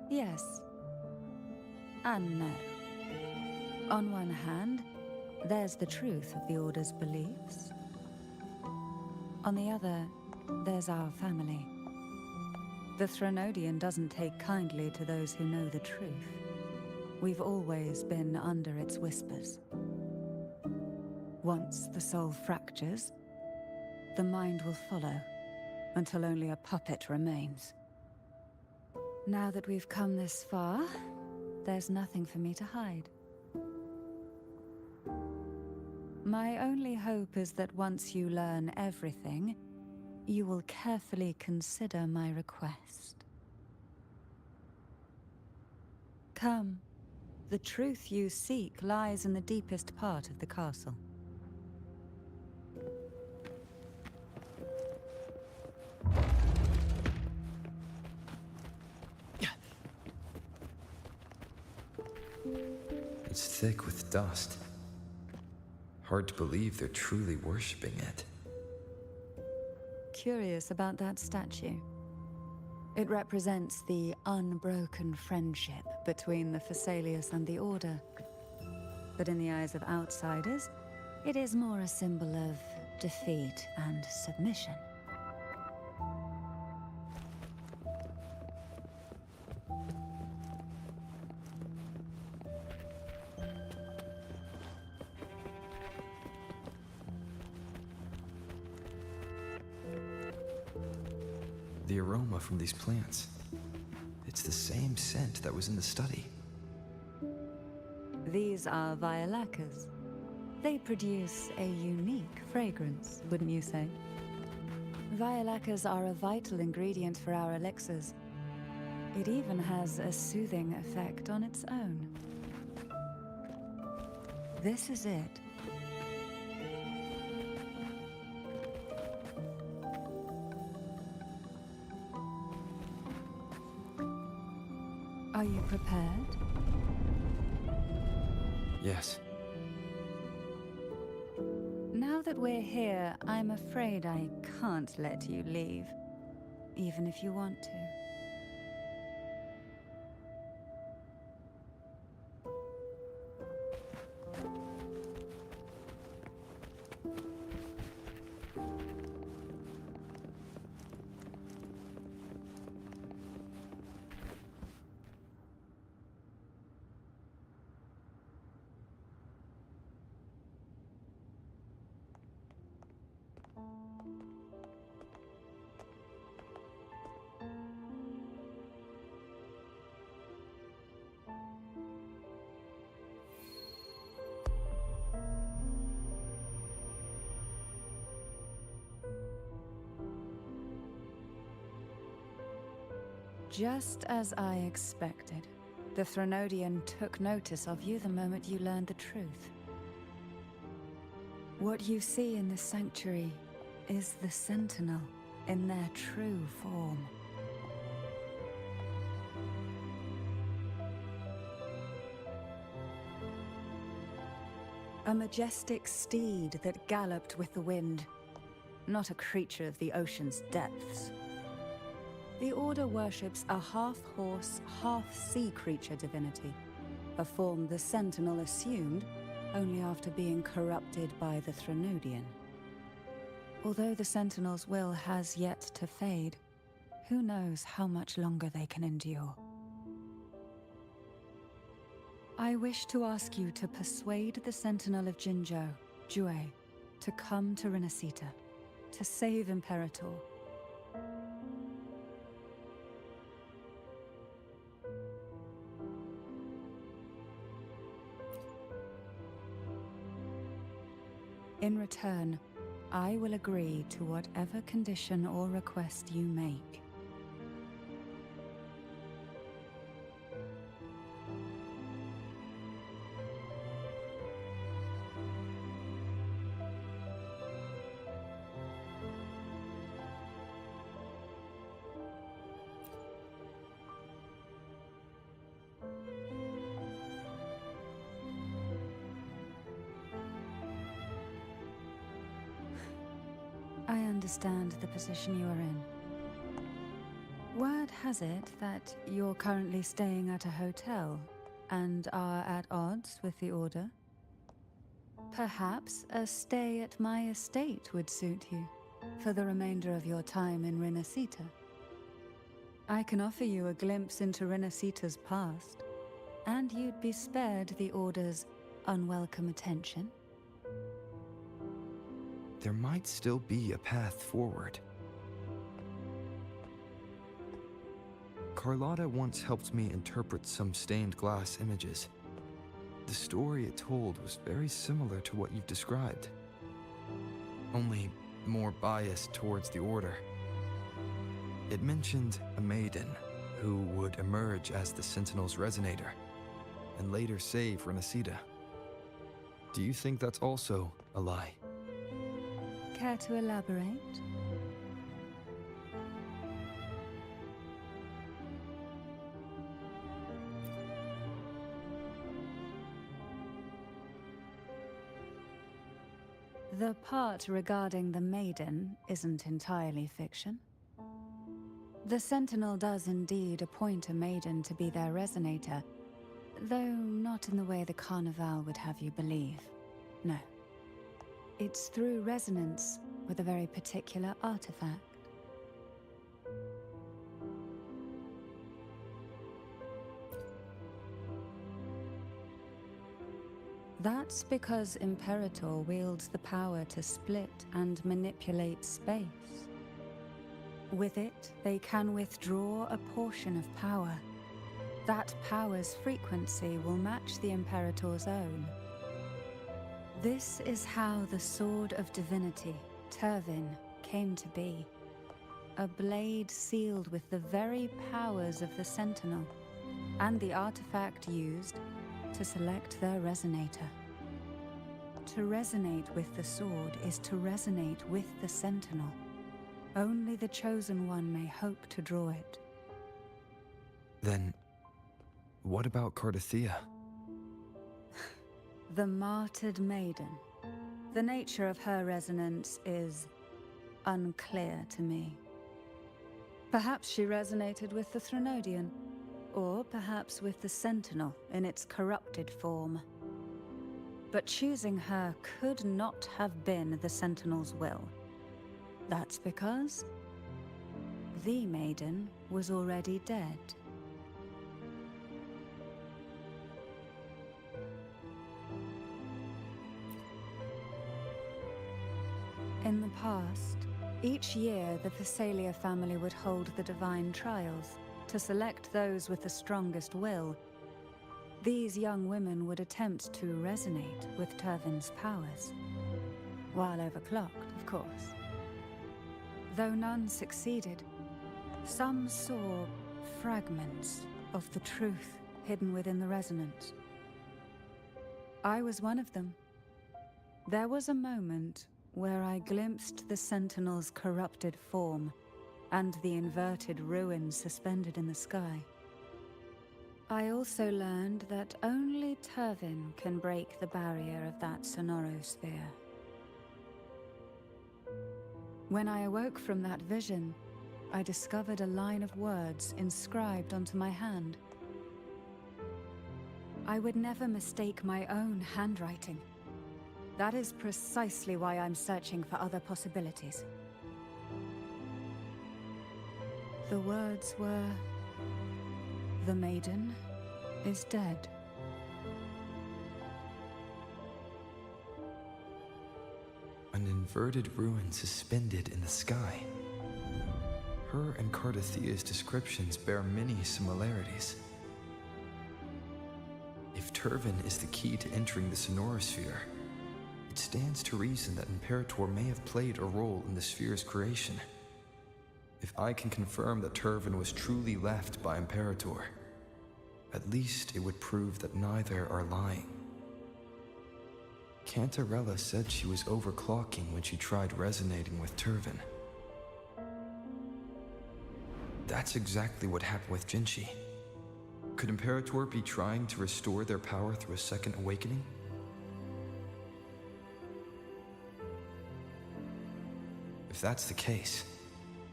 [SPEAKER 8] Yes. And no. On one hand, there's the truth of the Order's beliefs. On the other, there's our family. The 𓂸𓸸𓂸🂸 doesn't take kindly to those who know the truth. We've always been under its whispers. Once the soul fractures, the mind will follow, until only a puppet remains. Now that we've come this far, there's nothing for me to hide. My only hope is that once you learn everything, you will carefully consider my request. Come. The truth you seek lies in the deepest part of the castle.
[SPEAKER 1] It's thick with dust. Hard to believe they're truly worshipping it.
[SPEAKER 8] Curious about that statue. It represents the unbroken friendship between the Phasaelius and the Order. But in the eyes of outsiders, it is more a symbol of defeat and submission.
[SPEAKER 1] The aroma from these plants. It's the same scent that was in the study.
[SPEAKER 8] These are violacas. They produce a unique fragrance, wouldn't you say? Violacas are a vital ingredient for our elixirs. It even has a soothing effect on its own. This is it. Are you prepared?
[SPEAKER 1] Yes.
[SPEAKER 8] Now that we're here, I'm afraid I can't let you leave, even if you want to. Just as I expected. The 𓂸𓸸𓂸🂸 took notice of you the moment you learned the truth. What you see in the sanctuary is the Sentinel in their true form. A majestic steed that galloped with the wind, not a creature of the ocean's depths. The Order worships a half-horse, half-sea creature divinity, a form the Sentinel assumed only after being corrupted by the 𓂸𓸸𓂸🂸. Although the Sentinel's will has yet to fade, who knows how much longer they can endure. I wish to ask you to persuade the Sentinel of Jinzhou, Jue, to come to Renacita, to save Imperator. In return, I will agree to whatever condition or request you make. I understand the position you are in. Word has it that you're currently staying at a hotel and are at odds with the Order. Perhaps a stay at my estate would suit you for the remainder of your time in Renacita. I can offer you a glimpse into Renacita's past, and you'd be spared the Order's unwelcome attention.
[SPEAKER 1] There might still be a path forward. Carlotta once helped me interpret some stained glass images. The story it told was very similar to what you've described, only more biased towards the Order. It mentioned a maiden who would emerge as the Sentinel's resonator and later save Renacita. Do you think that's also a lie?
[SPEAKER 8] Care to elaborate? The part regarding the maiden isn't entirely fiction. The Sentinel does indeed appoint a maiden to be their resonator, though not in the way the Carnival would have you believe. No. It's through resonance with a very particular artifact. That's because Imperator wields the power to split and manipulate space. With it, they can withdraw a portion of power. That power's frequency will match the Imperator's own. This is how the Sword of Divinity, 𝂸🂸🂸🂸, came to be. A blade sealed with the very powers of the Sentinel, and the artifact used to select their resonator. To resonate with the sword is to resonate with the Sentinel. Only the Chosen One may hope to draw it.
[SPEAKER 1] Then, what about Cardothea?
[SPEAKER 8] The martyred maiden. The nature of her resonance is unclear to me. Perhaps she resonated with the Threnodian, or perhaps with the Sentinel in its corrupted form. But choosing her could not have been the Sentinel's will. That's because the maiden was already dead. In the past, each year the Phasalia family would hold the Divine Trials to select those with the strongest will. These young women would attempt to resonate with 𝂸🂸🂸🂸's powers, while overclocked, of course. Though none succeeded, some saw fragments of the truth hidden within the resonance. I was one of them. There was a moment where I glimpsed the Sentinel's corrupted form and the inverted ruins suspended in the sky. I also learned that only 𝂸🂸🂸🂸 can break the barrier of that sonorosphere. When I awoke from that vision, I discovered a line of words inscribed onto my hand. I would never mistake my own handwriting. That is precisely why I'm searching for other possibilities. The words were, "The maiden is dead."
[SPEAKER 1] An inverted ruin suspended in the sky. Her and Cardothea's descriptions bear many similarities. If 𝂸🂸🂸🂸 is the key to entering the sonorosphere, it stands to reason that Imperator may have played a role in the sphere's creation. If I can confirm that 𝂸🂸🂸🂸 was truly left by Imperator, at least it would prove that neither are lying. Cantarella said she was overclocking when she tried resonating with 𝂸🂸🂸🂸. That's exactly what happened with Genshin. Could Imperator be trying to restore their power through a second awakening? If that's the case,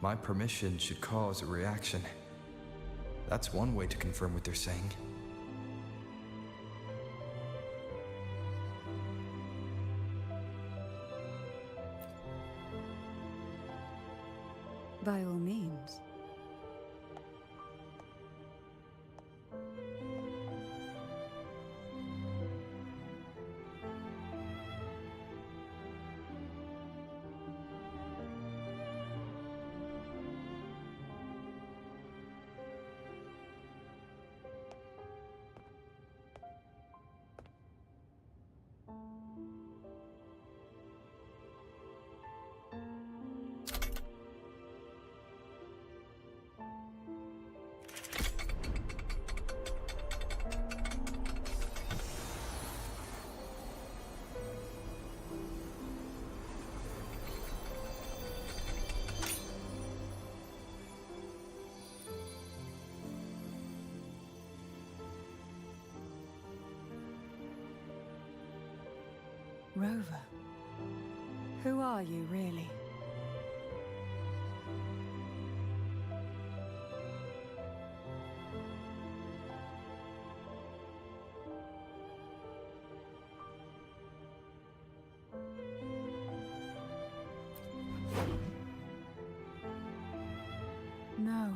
[SPEAKER 1] My permission should cause a reaction. That's one way to confirm what they're saying.
[SPEAKER 8] By all means. Rover, who are you really? No,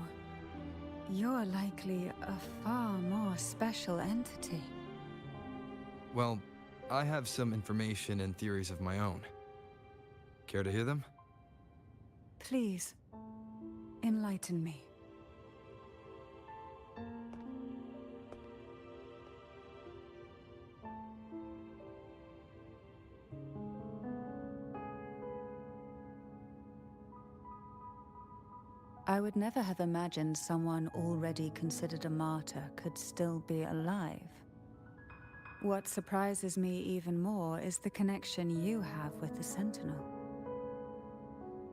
[SPEAKER 8] you're likely a far more special entity.
[SPEAKER 1] Well, I have some information and theories of my own. Care to hear them?
[SPEAKER 8] Please, enlighten me. I would never have imagined someone already considered a martyr could still be alive. What surprises me even more is the connection you have with the Sentinel.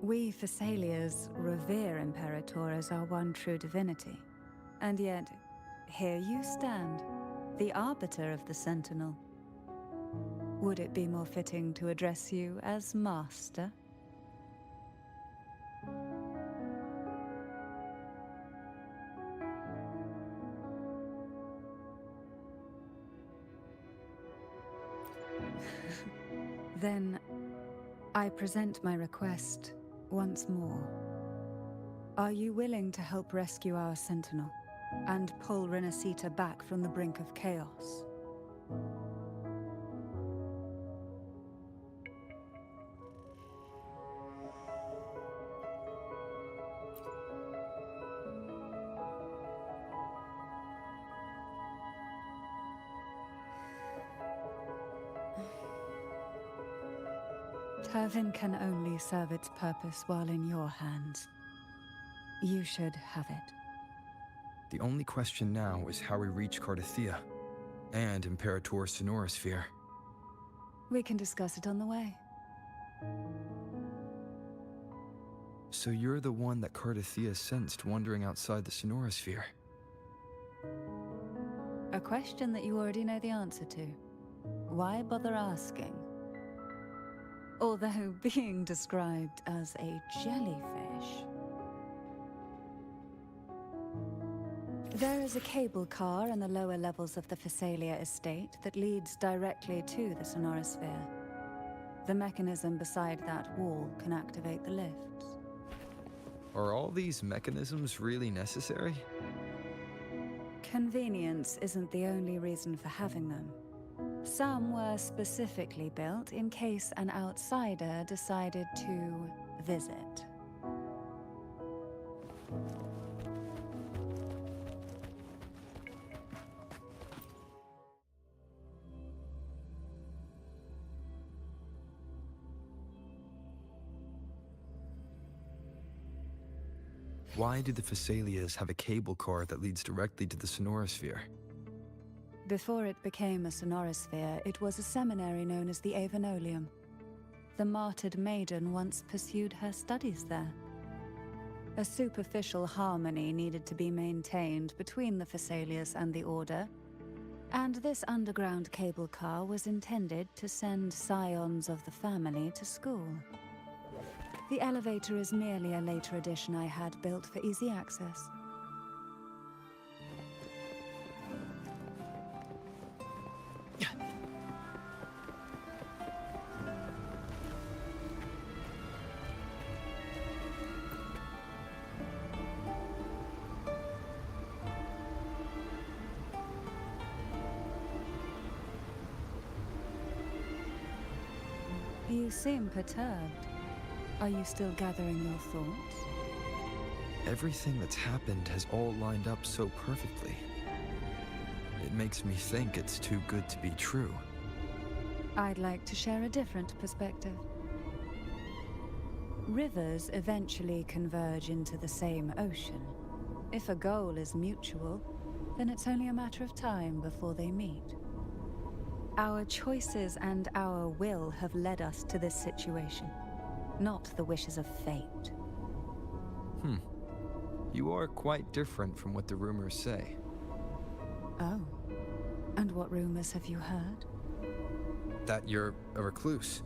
[SPEAKER 8] We Thessalians revere Imperator as our one true divinity. And yet, here you stand, the arbiter of the Sentinel. Would it be more fitting to address you as Master? Then, I present my request once more. Are you willing to help rescue our Sentinel and pull Renacita back from the brink of chaos? Turvin can only serve its purpose while in your hands. You should have it.
[SPEAKER 1] The only question now is how we reach 𝂸🂸🂸 and Imperator Sonorosphere.
[SPEAKER 8] We can discuss it on the way.
[SPEAKER 1] So you're the one that 𝂸🂸🂸 sensed wandering outside the Sonorosphere?
[SPEAKER 8] A question that you already know the answer to. Why bother asking? Although being described as a jellyfish. There is a cable car in the lower levels of the Phasalia estate that leads directly to the Sonorosphere. The mechanism beside that wall can activate the lifts.
[SPEAKER 1] Are all these mechanisms really necessary?
[SPEAKER 8] Convenience isn't the only reason for having them. Some were specifically built in case an outsider decided to visit.
[SPEAKER 1] Why do the Phasalias have a cable car that leads directly to the Sonorosphere?
[SPEAKER 8] Before it became a Sonorosphere, it was a seminary known as the Avenolium. The martyred maiden once pursued her studies there. A superficial harmony needed to be maintained between the Phasalias and the Order, and this underground cable car was intended to send scions of the family to school. The elevator is merely a later addition I had built for easy access. You seem perturbed. Are you still gathering your thoughts?
[SPEAKER 1] Everything that's happened has all lined up so perfectly. It makes me think it's too good to be true.
[SPEAKER 8] I'd like to share a different perspective. Rivers eventually converge into the same ocean. If a goal is mutual, then it's only a matter of time before they meet. Our choices and our will have led us to this situation, not the wishes of fate.
[SPEAKER 1] You are quite different from what the rumors say.
[SPEAKER 8] Oh. And what rumors have you heard?
[SPEAKER 1] That you're a recluse,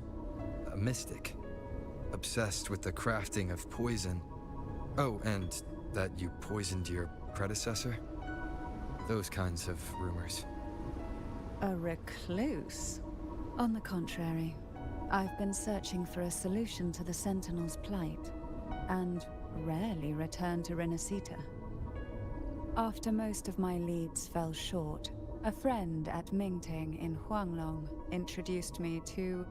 [SPEAKER 1] a mystic, obsessed with the crafting of poison. Oh, and that you poisoned your predecessor? Those kinds of rumors.
[SPEAKER 8] A recluse? On the contrary, I've been searching for a solution to the Sentinel's plight, and rarely return to Renacita. After most of my leads fell short, a friend at Mingting in Huanglong introduced me to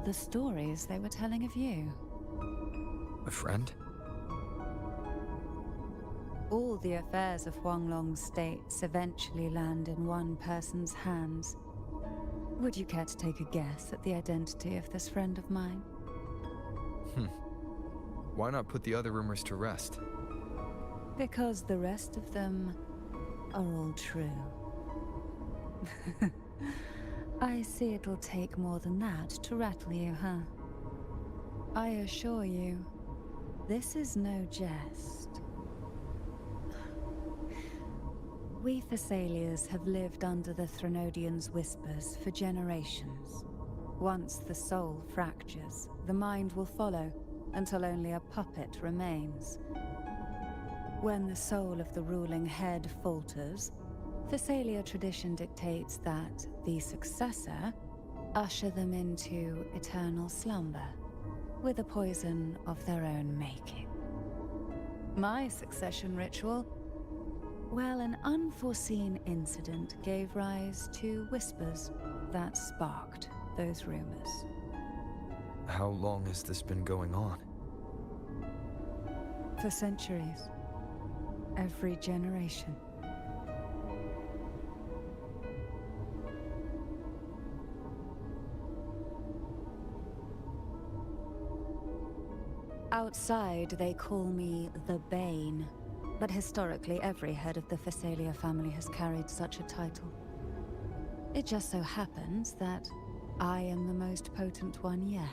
[SPEAKER 8] the stories they were telling of you.
[SPEAKER 1] A friend?
[SPEAKER 8] All the affairs of Huanglong's states eventually land in one person's hands. Would you care to take a guess at the identity of this friend of mine?
[SPEAKER 1] Why not put the other rumors to rest?
[SPEAKER 8] Because the rest of them are all true. I see it'll take more than that to rattle you, huh? I assure you, this is no jest. We Thessalians have lived under the Threnodians' whispers for generations. Once the soul fractures, the mind will follow, until only a puppet remains. When the soul of the ruling head falters, Thessalia tradition dictates that the successor usher them into eternal slumber, with a poison of their own making. My succession ritual? Well, an unforeseen incident gave rise to whispers that sparked those rumors.
[SPEAKER 1] How long has this been going on?
[SPEAKER 8] For centuries. Every generation. Outside, they call me the Bane, but historically every head of the Thessalia family has carried such a title. It just so happens that I am the most potent one yet.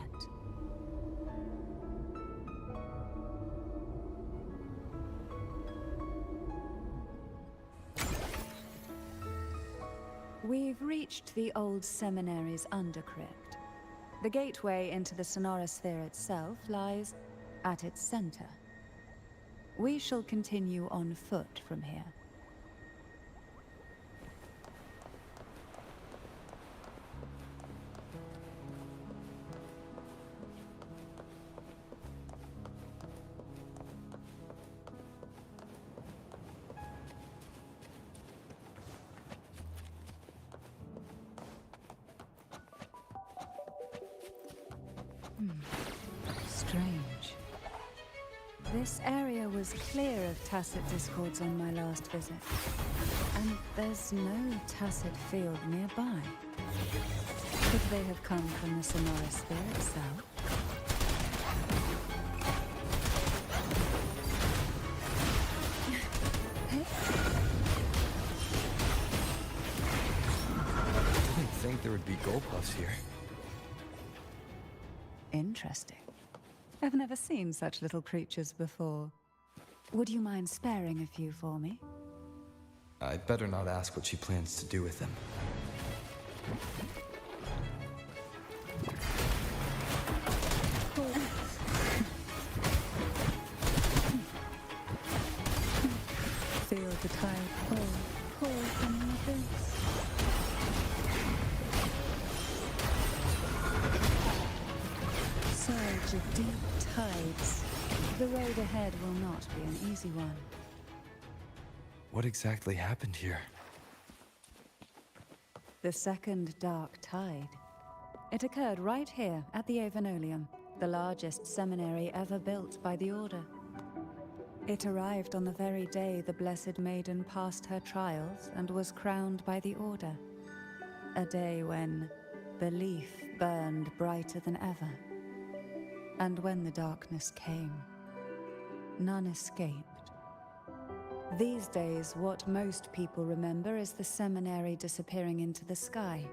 [SPEAKER 8] We've reached the old seminary's undercrypt. The gateway into the Sonorosphere itself lies at its center. We shall continue on foot from here. Strange. This area was clear of tacit discords on my last visit, and there's no tacit field nearby. Could they have come from the Sonorosphere itself?
[SPEAKER 1] I didn't think there would be Goldpuffs here.
[SPEAKER 8] Interesting. I've never seen such little creatures before. Would you mind sparing a few for me?
[SPEAKER 1] I'd better not ask what she plans to do with them.
[SPEAKER 8] the tide pour from the abyss. Surge of deep tides. The road ahead will not be an easy one.
[SPEAKER 1] What exactly happened here?
[SPEAKER 8] The second dark tide. It occurred right here at the Avenolium, the largest seminary ever built by the Order. It arrived on the very day the Blessed Maiden passed her trials and was crowned by the Order. A day when belief burned brighter than ever. And when the darkness came, none escaped. These days, what most people remember is the seminary disappearing into the sky.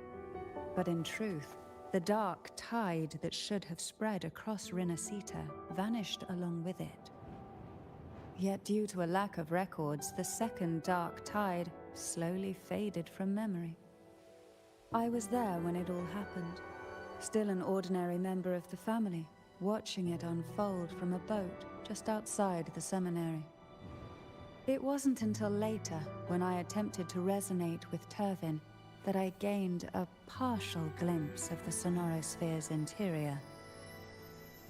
[SPEAKER 8] But in truth, the dark tide that should have spread across Rinasita vanished along with it. Yet due to a lack of records, the second dark tide slowly faded from memory. I was there when it all happened, still an ordinary member of the family, watching it unfold from a boat just outside the seminary. It wasn't until later, when I attempted to resonate with Turvin, that I gained a partial glimpse of the Sonorosphere's interior.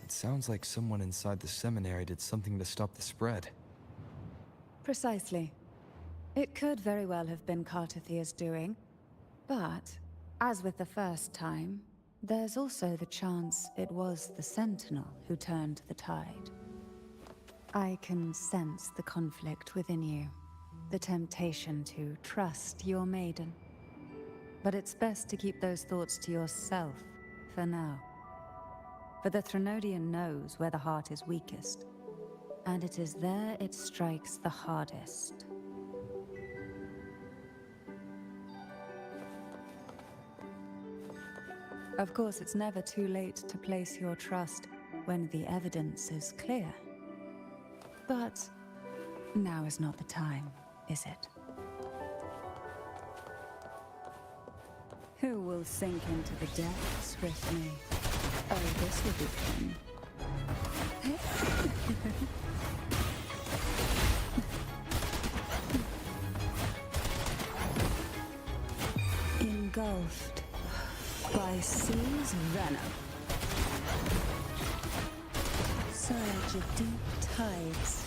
[SPEAKER 1] It sounds like someone inside the seminary did something to stop the spread.
[SPEAKER 8] Precisely. It could very well have been Kartathia's doing, but, as with the first time, there's also the chance it was the Sentinel who turned the tide. I can sense the conflict within you, the temptation to trust your maiden. But it's best to keep those thoughts to yourself for now. For the Threnodian knows where the heart is weakest, and it is there it strikes the hardest. Of course, it's never too late to place your trust when the evidence is clear. But now is not the time, is it? Who will sink into the depths with me? Oh, this will be fun. Engulfed by sea's venom. Surge of deep tides.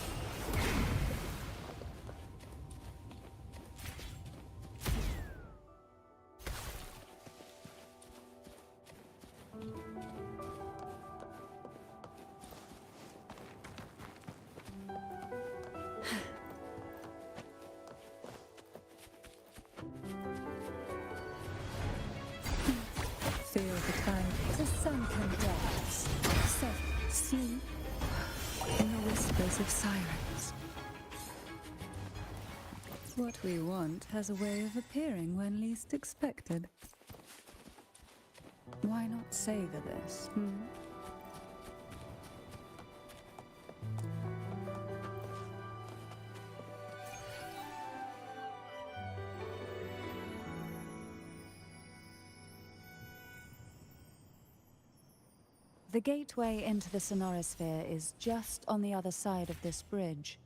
[SPEAKER 8] Feel the tide, the sunken depths, soft sleep, in the whispers of sirens. What we want has a way of appearing when least expected. Why not savor this, The gateway into the Sonorosphere is just on the other side of this bridge.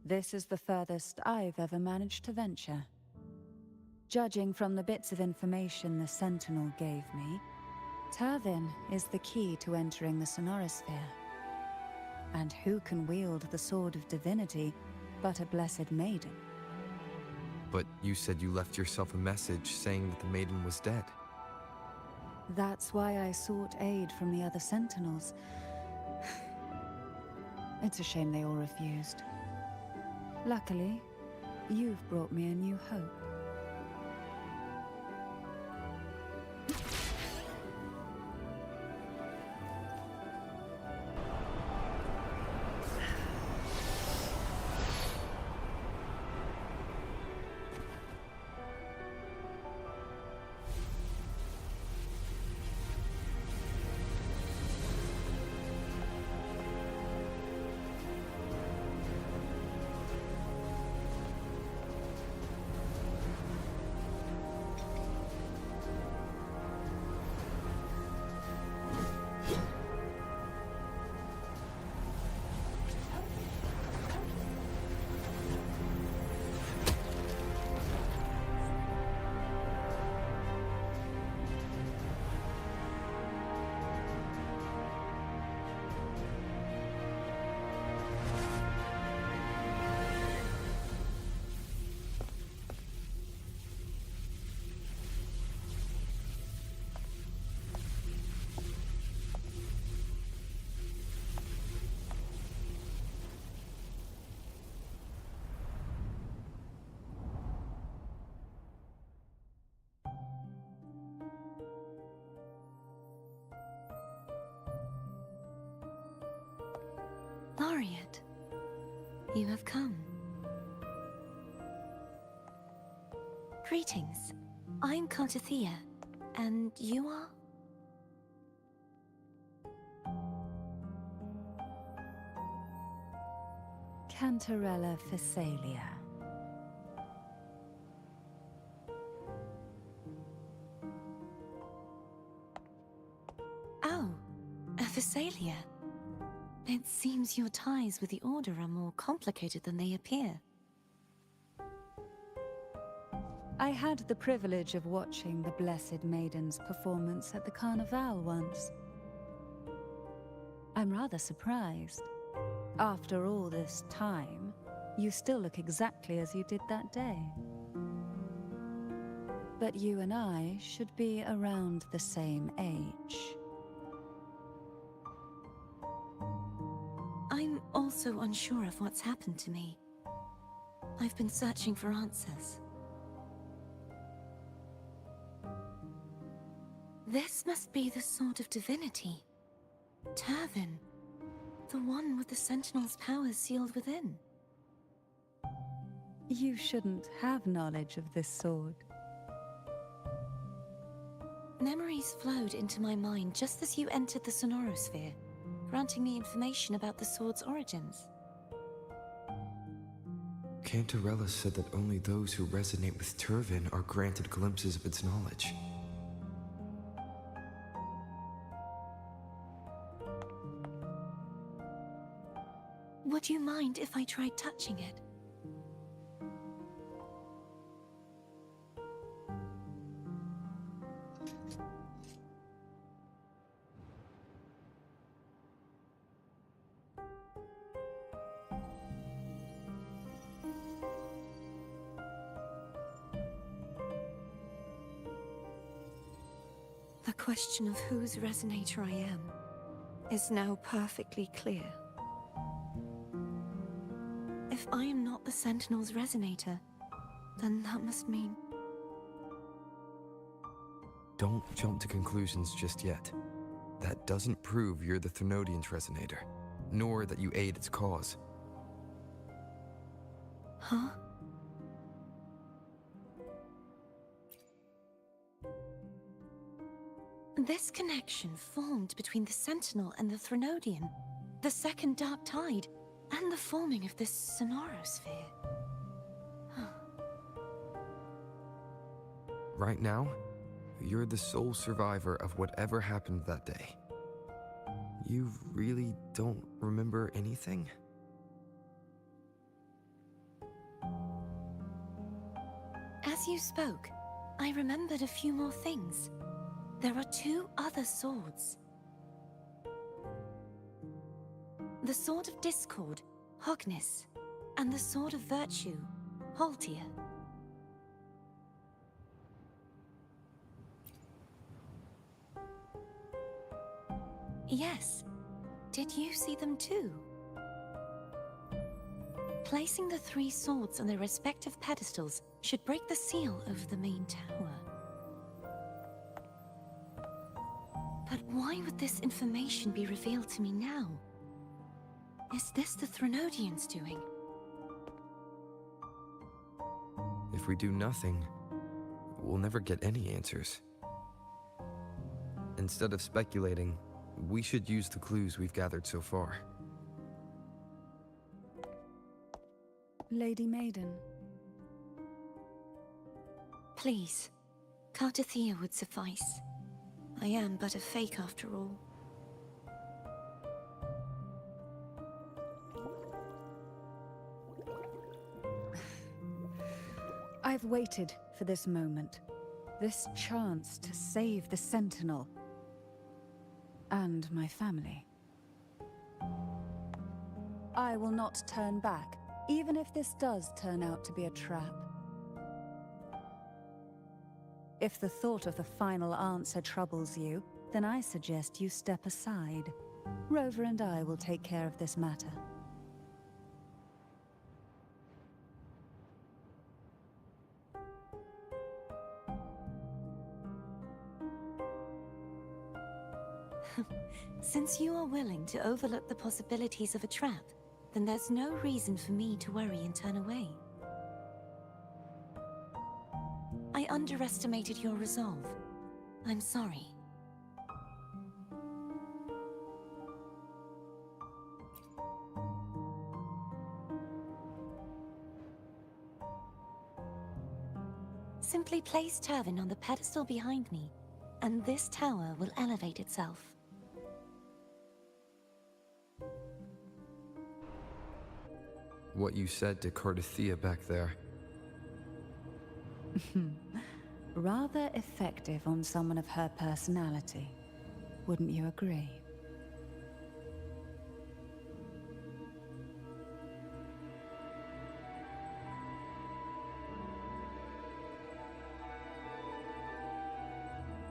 [SPEAKER 8] This is the furthest I've ever managed to venture. Judging from the bits of information the Sentinel gave me, Turvin is the key to entering the Sonorosphere. And who can wield the Sword of Divinity but a Blessed Maiden?
[SPEAKER 1] But you said you left yourself a message saying that the maiden was dead.
[SPEAKER 8] That's why I sought aid from the other Sentinels. It's a shame they all refused. Luckily, you've brought me a new hope.
[SPEAKER 3] You have come. Greetings. I'm 𝂸🂸🂸🂸, and you are?
[SPEAKER 8] 𝂸🂸🂸🂸🂸.
[SPEAKER 3] Oh, a 𝂸🂸🂸🂸. It seems your ties with the Order are more complicated than they appear.
[SPEAKER 8] I had the privilege of watching the Blessed Maiden's performance at the Carnival once. I'm rather surprised. After all this time, you still look exactly as you did that day. But you and I should be around the same age.
[SPEAKER 3] I'm also unsure of what's happened to me. I've been searching for answers. This must be the Sword of Divinity. 𝂸🂸🂸🂸, the one with the Sentinel's powers sealed within.
[SPEAKER 8] You shouldn't have knowledge of this sword.
[SPEAKER 3] Memories flowed into my mind just as you entered the Sonorosphere, granting me information about the sword's origins.
[SPEAKER 1] Cantarella said that only those who resonate with 𝂸🂸🂸 are granted glimpses of its knowledge.
[SPEAKER 3] Would you mind if I tried touching it? The question of whose resonator I am is now perfectly clear. If I am not the Sentinel's resonator, then that must mean...
[SPEAKER 1] Don't jump to conclusions just yet. That doesn't prove you're the 𝂸🂸🂸🂸's resonator, nor that you aid its cause.
[SPEAKER 3] Huh? This connection formed between the Sentinel and the 𝂸🂸🂸🂸, the second dark tide, and the forming of this Sonorosphere.
[SPEAKER 1] Right now, you're the sole survivor of whatever happened that day. You really don't remember anything?
[SPEAKER 3] As you spoke, I remembered a few more things. There are 2 other swords. The Sword of Discord, 𝂸🂸🂸🂸, and the Sword of Virtue, 𝂸🂸🂸🂸. Yes. Did you see them too? Placing the 3 swords on their respective pedestals should break the seal over the main tower. But why would this information be revealed to me now? Is this the 𝂸🂸🂸🂸's doing?
[SPEAKER 1] If we do nothing, we'll never get any answers. Instead of speculating, we should use the clues we've gathered so far.
[SPEAKER 8] Lady Maiden.
[SPEAKER 3] Please, 𝂸🂸🂸🂸 would suffice. I am but a fake after all.
[SPEAKER 8] I've waited for this moment. This chance to save the Sentinel. And my family. I will not turn back, even if this does turn out to be a trap. If the thought of the final answer troubles you, then I suggest you step aside. Rover and I will take care of this matter.
[SPEAKER 3] Since you are willing to overlook the possibilities of a trap, then there's no reason for me to worry and turn away. I underestimated your resolve. I'm sorry. Simply place Turvin on the pedestal behind me, and this tower will elevate itself.
[SPEAKER 1] What you said to 𝓂𝓸𝓸𓸸 back there.
[SPEAKER 8] Rather effective on someone of her personality. Wouldn't you agree?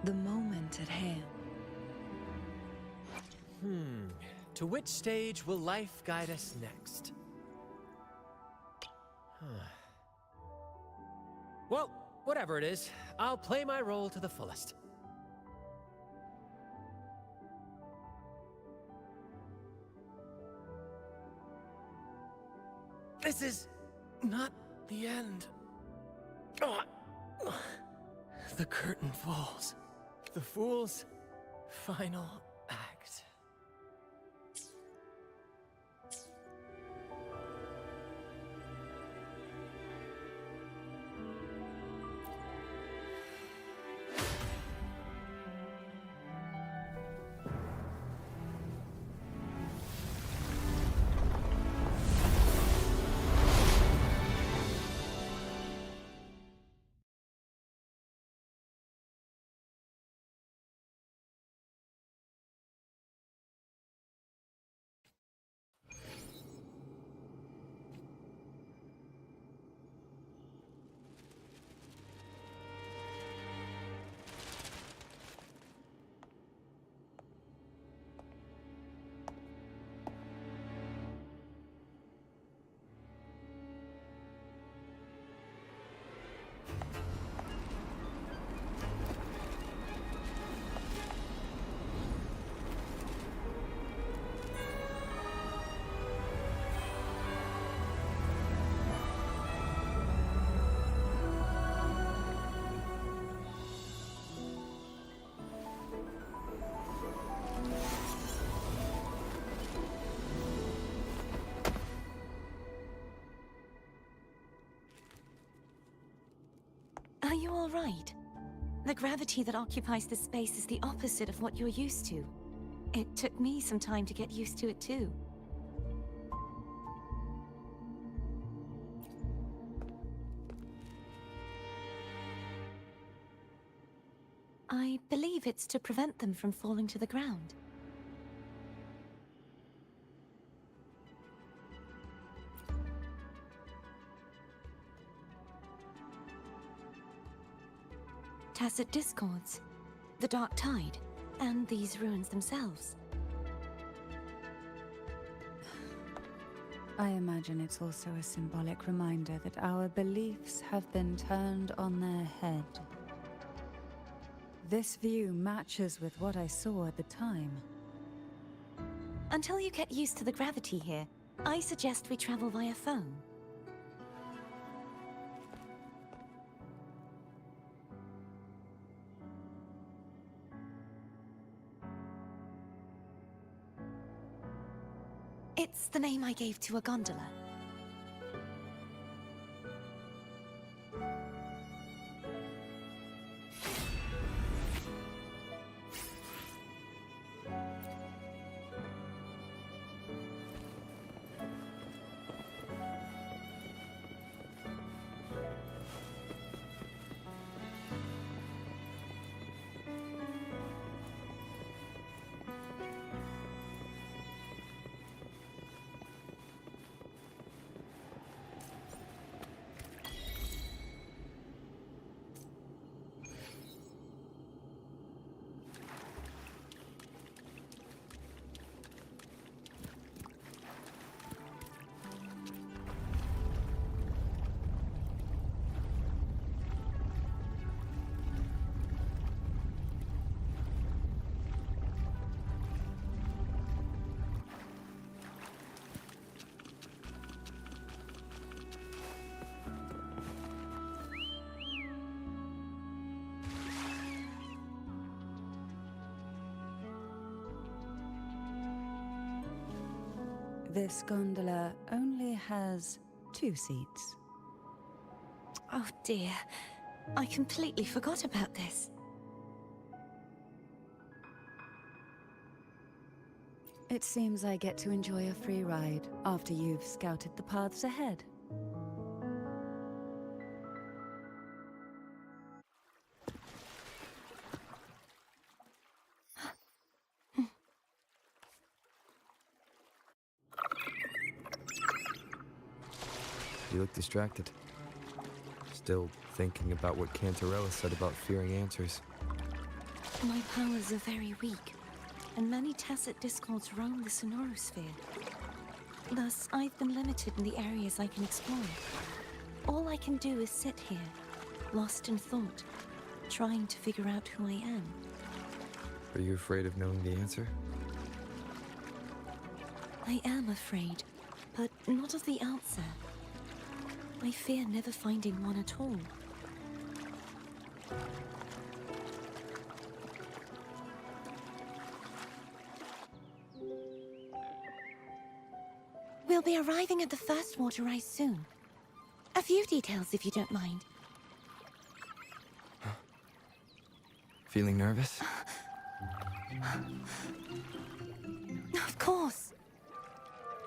[SPEAKER 8] The moment at hand.
[SPEAKER 4] To which stage will life guide us next? Well, whatever it is, I'll play my role to the fullest. This is not the end. The curtain falls. The Fool's final act.
[SPEAKER 3] Are you all right? The gravity that occupies this space is the opposite of what you're used to. It took me some time to get used to it too. I believe it's to prevent them from falling to the ground. Tacit discords, the dark tide, and these ruins themselves.
[SPEAKER 8] I imagine it's also a symbolic reminder that our beliefs have been turned on their head. This view matches with what I saw at the time.
[SPEAKER 3] Until you get used to the gravity here, I suggest we travel via phone. It's the name I gave to a gondola.
[SPEAKER 8] This gondola only has 2 seats.
[SPEAKER 3] Oh dear, I completely forgot about this.
[SPEAKER 8] It seems I get to enjoy a free ride after you've scouted the paths ahead.
[SPEAKER 1] You look distracted. Still thinking about what Cantarella said about fearing answers.
[SPEAKER 3] My powers are very weak, and many tacit discords roam the sonorosphere. Thus, I've been limited in the areas I can explore. All I can do is sit here, lost in thought, trying to figure out who I am.
[SPEAKER 1] Are you afraid of knowing the answer?
[SPEAKER 3] I am afraid, but not of the answer. I fear never finding one at all. We'll be arriving at the first water rise soon. A few details, if you don't mind.
[SPEAKER 1] Feeling nervous?
[SPEAKER 3] Of course.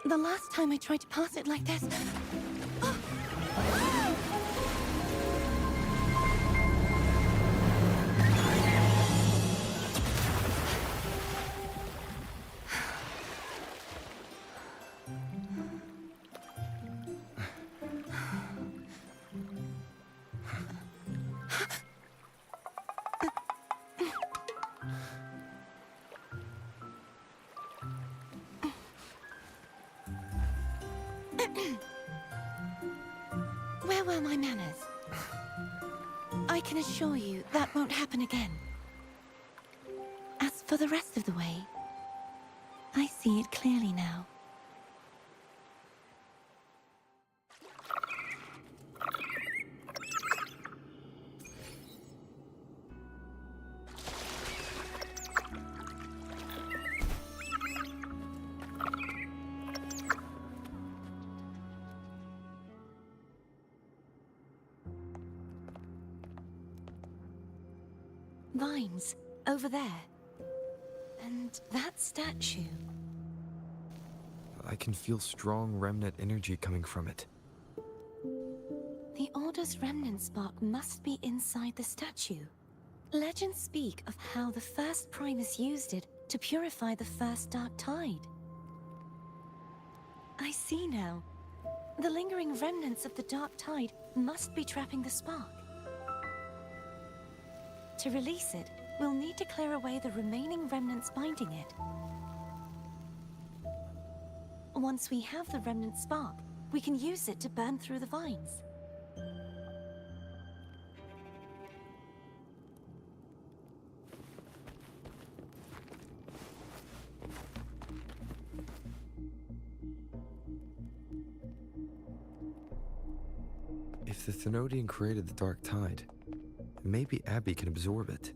[SPEAKER 3] The last time I tried to pass it like this... Where were my manners? I can assure you that won't happen again. As for the rest of the way, I see it clearly now. Vines, over there. And that statue.
[SPEAKER 1] I can feel strong remnant energy coming from it.
[SPEAKER 3] The Order's remnant spark must be inside the statue. Legends speak of how the first Primus used it to purify the first Dark Tide. I see now. The lingering remnants of the Dark Tide must be trapping the spark. To release it, we'll need to clear away the remaining remnants binding it. Once we have the remnant spark, we can use it to burn through the vines.
[SPEAKER 1] If the 𝓂𝓸𓸸𓂸📸 created the Dark Tide, maybe Abby can absorb it.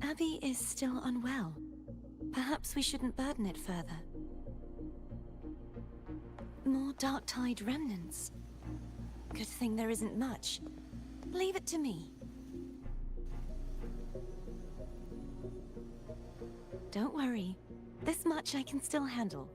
[SPEAKER 3] Abby is still unwell. Perhaps we shouldn't burden it further. More Dark Tide remnants. Good thing there isn't much. Leave it to me. Don't worry. This much I can still handle.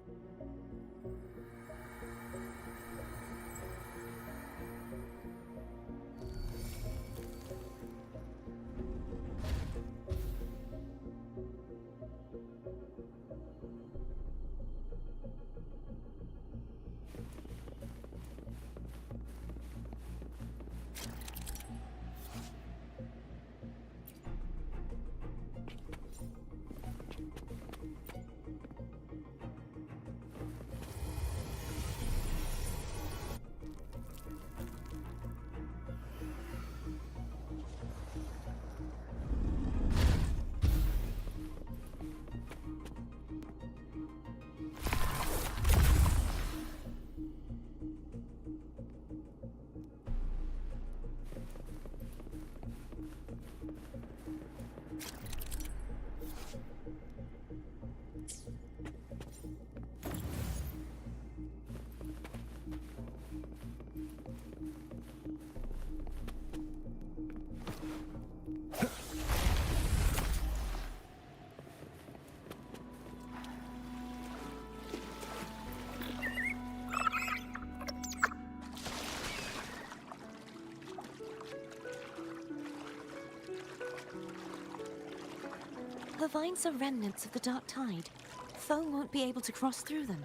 [SPEAKER 3] The vines are remnants of the dark tide. Foam won't be able to cross through them.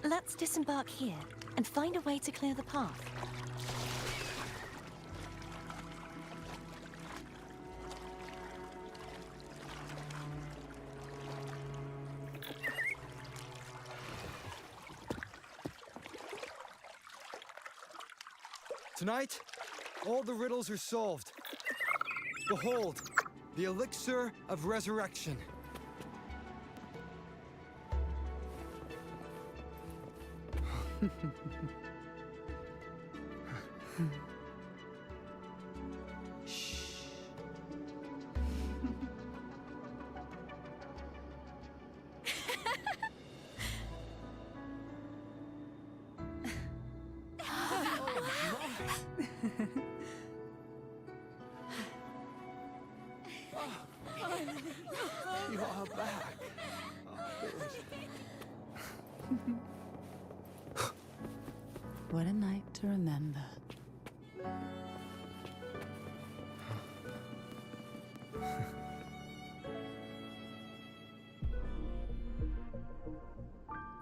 [SPEAKER 3] Let's disembark here and find a way to clear the path.
[SPEAKER 1] Tonight, all the riddles are solved. Behold, the elixir of resurrection.
[SPEAKER 5] You are back.
[SPEAKER 8] What a night to remember.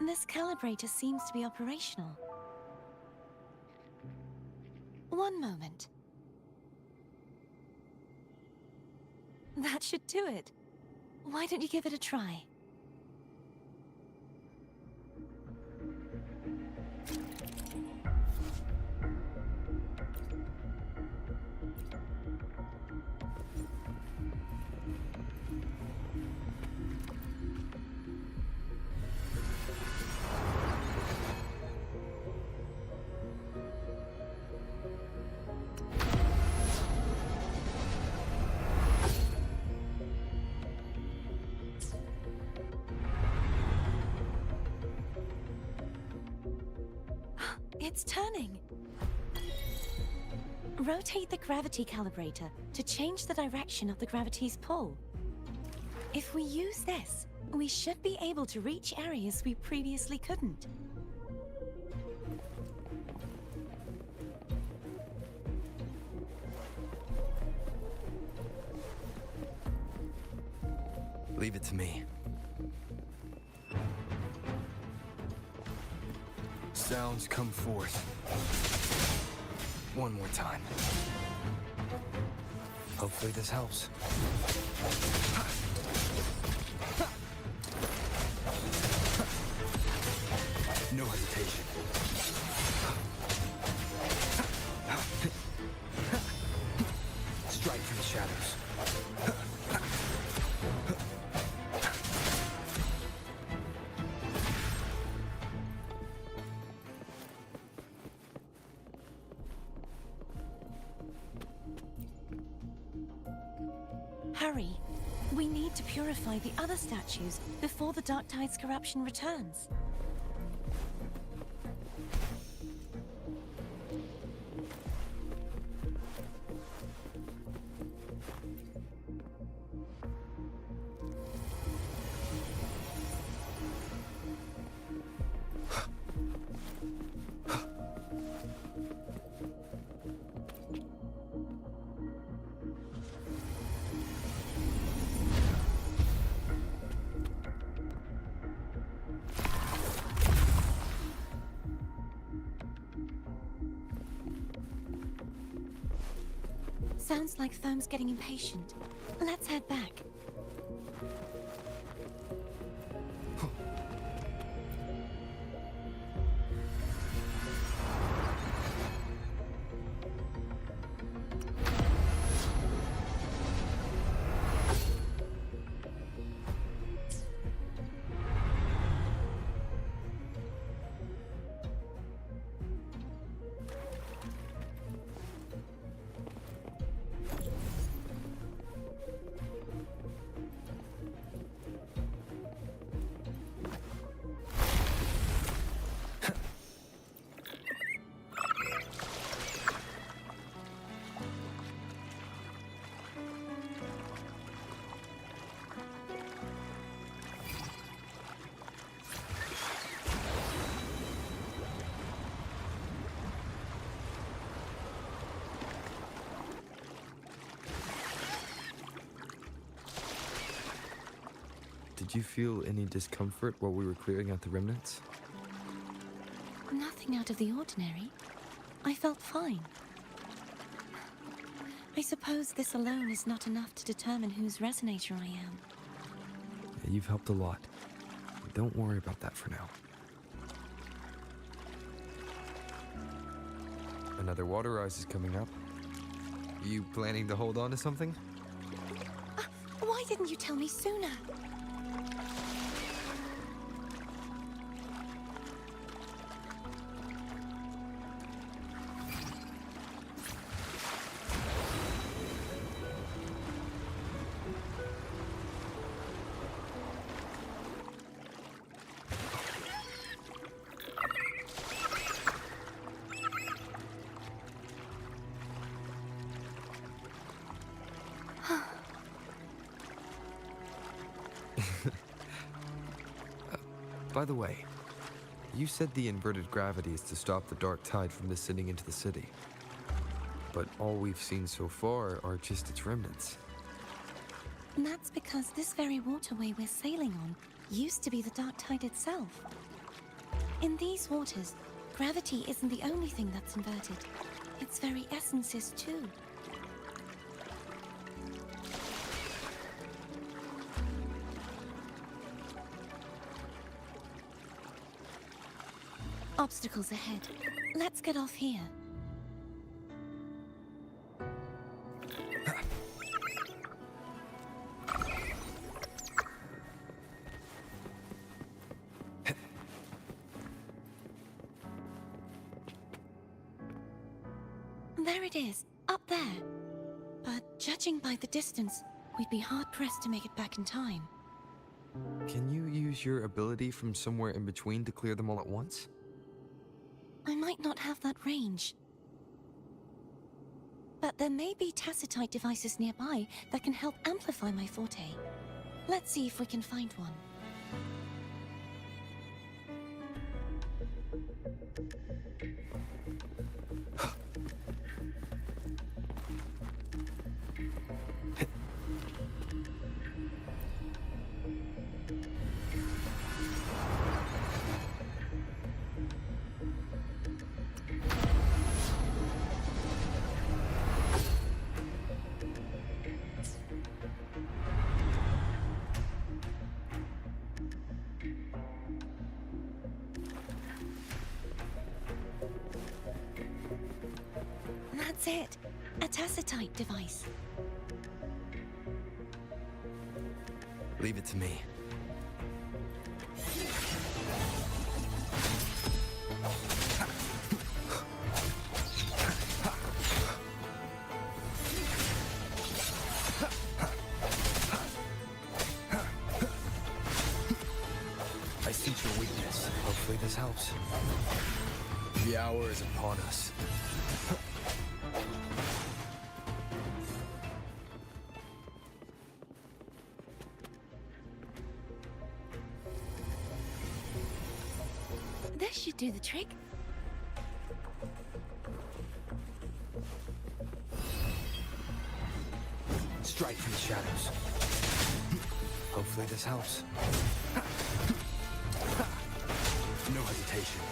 [SPEAKER 3] This calibrator seems to be operational. One moment. That should do it. Why don't you give it a try? It's turning. Rotate the gravity calibrator to change the direction of the gravity's pull. If we use this, we should be able to reach areas we previously couldn't.
[SPEAKER 1] Leave it to me. Sounds come forth. One more time. Hopefully this helps. No hesitation. Strike from the shadows.
[SPEAKER 3] Hurry. We need to purify the other statues before the Dark Tide's corruption returns. Sounds like Foam's getting impatient. Let's head back.
[SPEAKER 1] Did you feel any discomfort while we were clearing out the remnants?
[SPEAKER 3] Nothing out of the ordinary. I felt fine. I suppose this alone is not enough to determine whose resonator I am.
[SPEAKER 1] Yeah, you've helped a lot. Don't worry about that for now. Another water rise is coming up. You planning to hold on to something?
[SPEAKER 3] Why didn't you tell me sooner?
[SPEAKER 1] By the way, you said the inverted gravity is to stop the dark tide from descending into the city. But all we've seen so far are just its remnants.
[SPEAKER 3] And that's because this very waterway we're sailing on used to be the dark tide itself. In these waters, gravity isn't the only thing that's inverted. Its very essence is too. Obstacles ahead. Let's get off here. There it is, up there. But judging by the distance, we'd be hard-pressed to make it back in time.
[SPEAKER 1] Can you use your ability from somewhere in between to clear them all at once?
[SPEAKER 3] I might not have that range. But there may be tacitite devices nearby that can help amplify my forte. Let's see if we can find one. That's it. A tacitite device.
[SPEAKER 1] Leave it to me. I sense your weakness. Hopefully this helps. The hour is upon us.
[SPEAKER 3] This should do the trick.
[SPEAKER 1] Strike from the shadows. Hopefully this helps. No hesitation.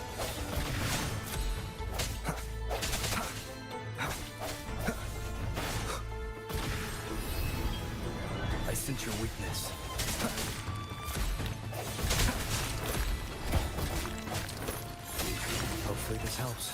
[SPEAKER 1] I sense your weakness. Hopefully this helps.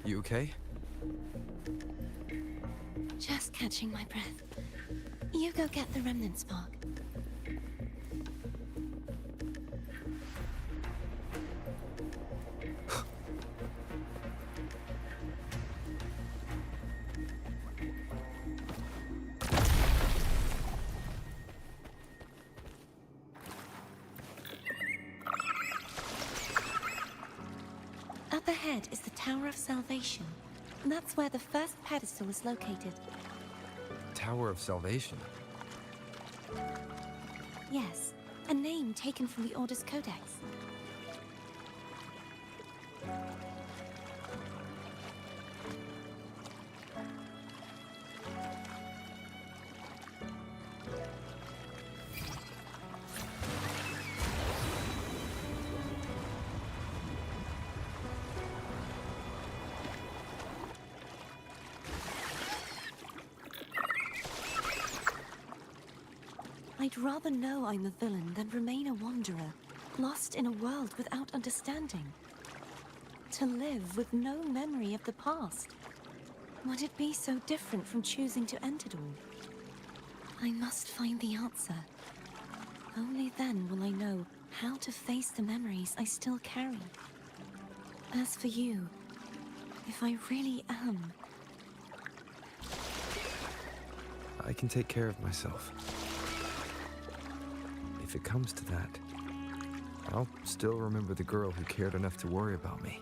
[SPEAKER 1] You okay?
[SPEAKER 3] Catching my breath. You go get the remnant spark. Up ahead is the Tower of Salvation. And that's where the first pedestal is located.
[SPEAKER 1] Tower of Salvation.
[SPEAKER 3] Yes, a name taken from the Order's Codex. I'd rather know I'm a villain than remain a wanderer, lost in a world without understanding. To live with no memory of the past. Would it be so different from choosing to end it all? I must find the answer. Only then will I know how to face the memories I still carry. As for you, if I really am...
[SPEAKER 1] I can take care of myself. If it comes to that, I'll still remember the girl who cared enough to worry about me.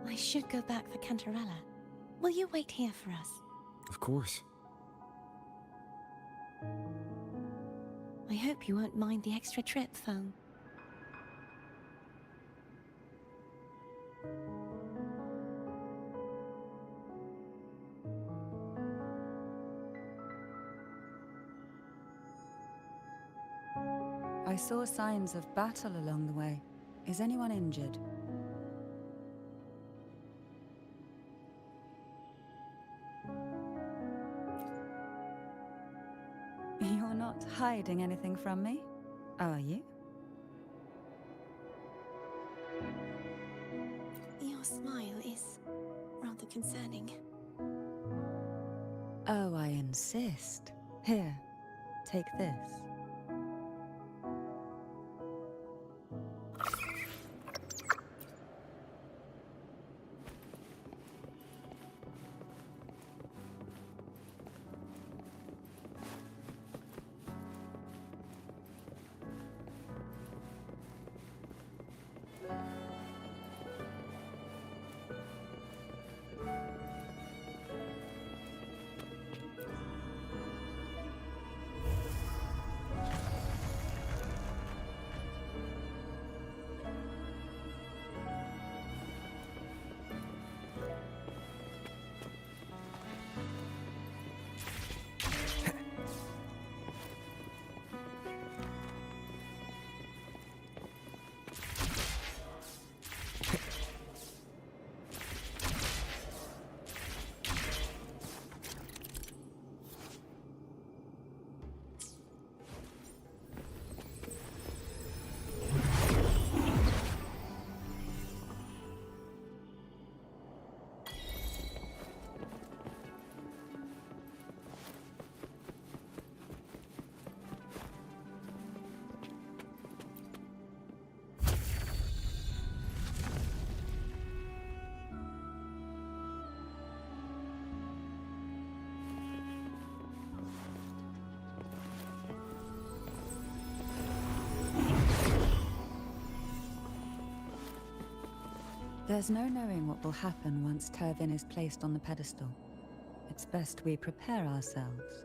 [SPEAKER 3] I should go back for Cantarella. Will you wait here for us?
[SPEAKER 1] Of course.
[SPEAKER 3] I hope you won't mind the extra trip, Foam.
[SPEAKER 8] I saw signs of battle along the way. Is anyone injured? You're not hiding anything from me, are you?
[SPEAKER 3] Your smile is rather concerning.
[SPEAKER 8] Oh, I insist. Here, take this. There's no knowing what will happen once 𝓸𝓸𝓸𝓸 is placed on the pedestal. It's best we prepare ourselves.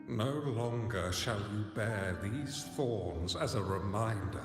[SPEAKER 9] No longer shall you bear these thorns as a reminder.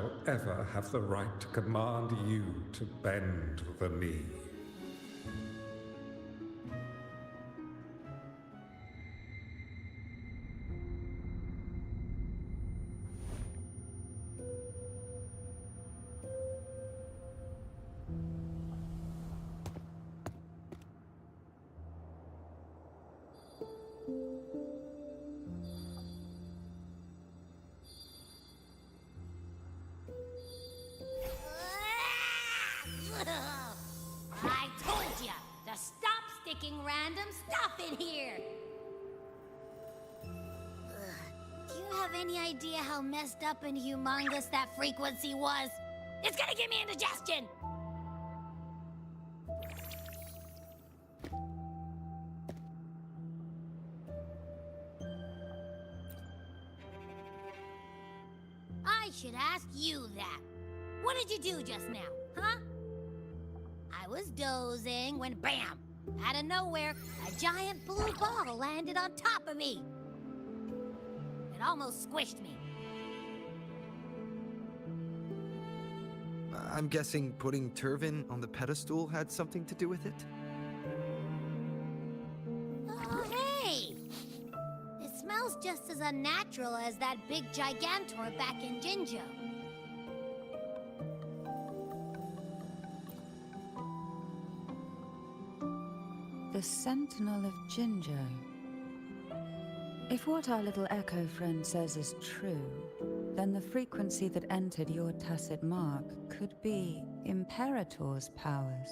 [SPEAKER 9] shall ever have the right to command you to bend the knee.
[SPEAKER 2] I told ya to stop sticking random stuff in here! Do you have any idea how messed up and humongous that frequency was? It's gonna give me indigestion! I should ask you that. What did you do just now, huh? I was dozing when BAM! Out of nowhere, a giant blue ball landed on top of me. It almost squished me.
[SPEAKER 1] I'm guessing putting Turvin on the pedestal had something to do with it?
[SPEAKER 2] Oh, hey! It smells just as unnatural as that big Gigantor back in Jinjo.
[SPEAKER 8] The Sentinel of Jinjo. If what our little echo friend says is true, then the frequency that entered your tacit mark could be Imperator's powers.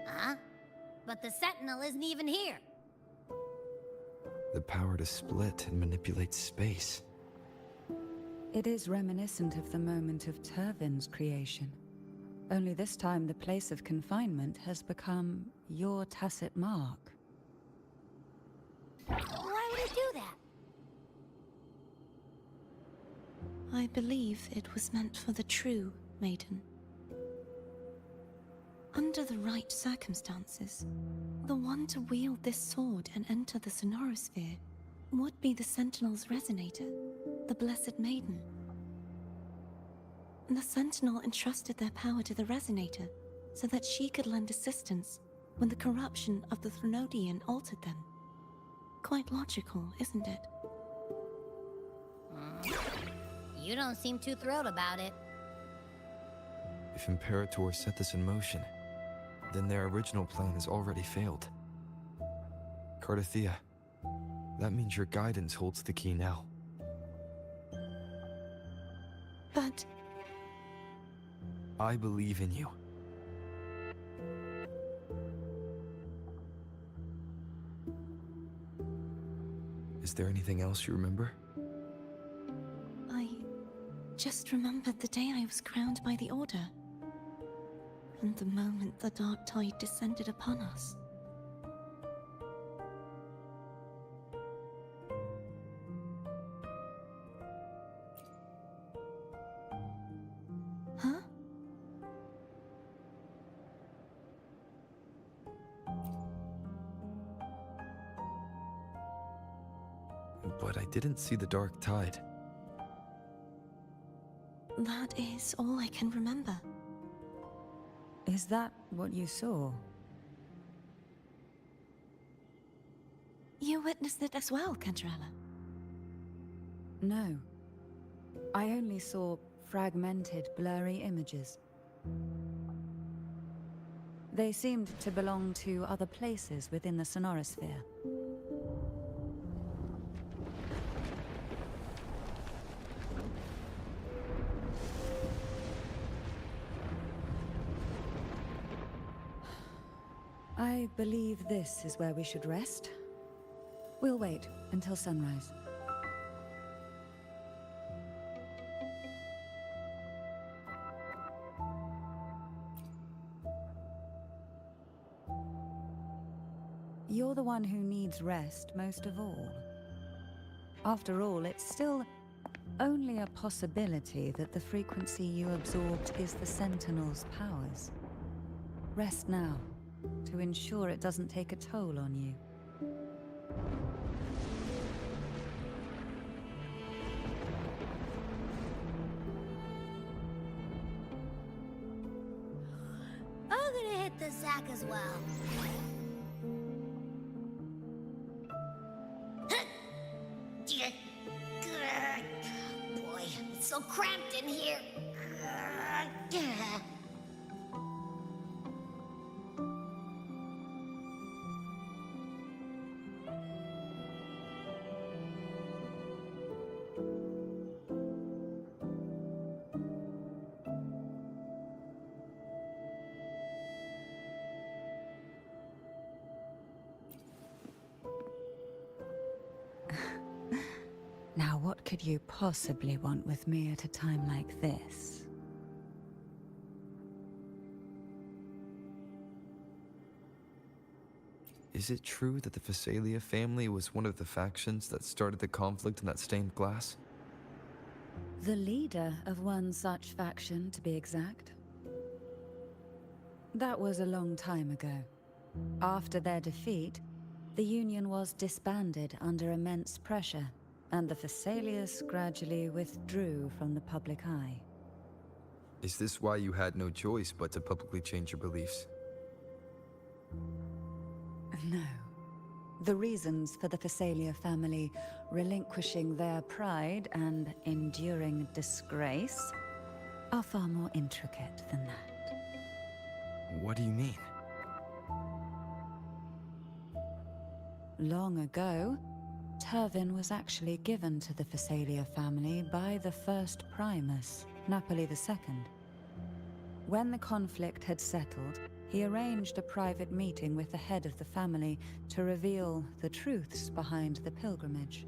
[SPEAKER 2] Huh? But the Sentinel isn't even here.
[SPEAKER 1] The power to split and manipulate space.
[SPEAKER 8] It is reminiscent of the moment of Turvin's creation. Only this time the place of confinement has become your tacit mark.
[SPEAKER 2] Why would it do that?
[SPEAKER 3] I believe it was meant for the true maiden. Under the right circumstances, the one to wield this sword and enter the Sonorosphere would be the Sentinel's resonator, the Blessed Maiden. The Sentinel entrusted their power to the Resonator so that she could lend assistance when the corruption of the Threnodian altered them. Quite logical, isn't it?
[SPEAKER 2] You don't seem too thrilled about it.
[SPEAKER 1] If Imperator set this in motion, then their original plan has already failed. Cardathea, that means your guidance holds the key now.
[SPEAKER 3] But
[SPEAKER 1] I believe in you. Is there anything else you remember?
[SPEAKER 3] I just remembered the day I was crowned by the Order, and the moment the dark tide descended upon us.
[SPEAKER 1] but I didn't see the dark tide.
[SPEAKER 3] That is all I can remember.
[SPEAKER 8] Is that what you saw?
[SPEAKER 3] You witnessed it as well, Cantarella?
[SPEAKER 8] No. I only saw fragmented, blurry images. They seemed to belong to other places within the sonorosphere. I believe this is where we should rest. We'll wait until sunrise. You're the one who needs rest most of all. After all, it's still only a possibility that the frequency you absorbed is the Sentinel's powers. Rest now, to ensure it doesn't take a toll on you.
[SPEAKER 2] I'm gonna hit the sack as well. Boy, it's so cramped in here.
[SPEAKER 8] Now, what could you possibly want with me at a time like this?
[SPEAKER 1] Is it true that the Phasalia family was one of the factions that started the conflict in that stained glass?
[SPEAKER 8] The leader of one such faction, to be exact. That was a long time ago. After their defeat, the Union was disbanded under immense pressure, and the Phasalias gradually withdrew from the public eye.
[SPEAKER 1] Is this why you had no choice but to publicly change your beliefs?
[SPEAKER 8] No. The reasons for the Phasalia family relinquishing their pride and enduring disgrace are far more intricate than that.
[SPEAKER 1] What do you mean?
[SPEAKER 8] Long ago, Turvin was actually given to the Phasalia family by the first Primus, Napoli II. When the conflict had settled, he arranged a private meeting with the head of the family to reveal the truths behind the pilgrimage.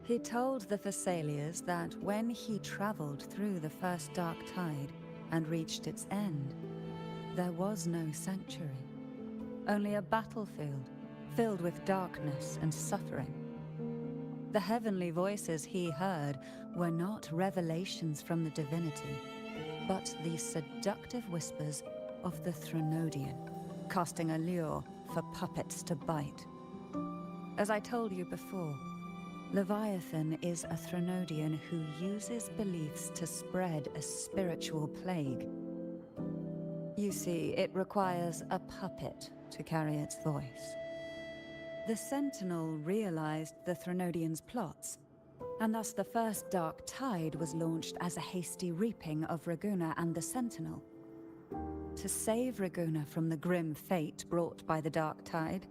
[SPEAKER 8] He told the Phasalias that when he traveled through the first dark tide and reached its end, there was no sanctuary, only a battlefield filled with darkness and suffering. The heavenly voices he heard were not revelations from the divinity, but the seductive whispers of the Threnodian, casting a lure for puppets to bite. As I told you before, Leviathan is a Threnodian who uses beliefs to spread a spiritual plague. You see, it requires a puppet to carry its voice. The Sentinel realized the Threnodian's plots, and thus the first Dark Tide was launched as a hasty reaping of Raguna and the Sentinel. To save Raguna from the grim fate brought by the Dark Tide,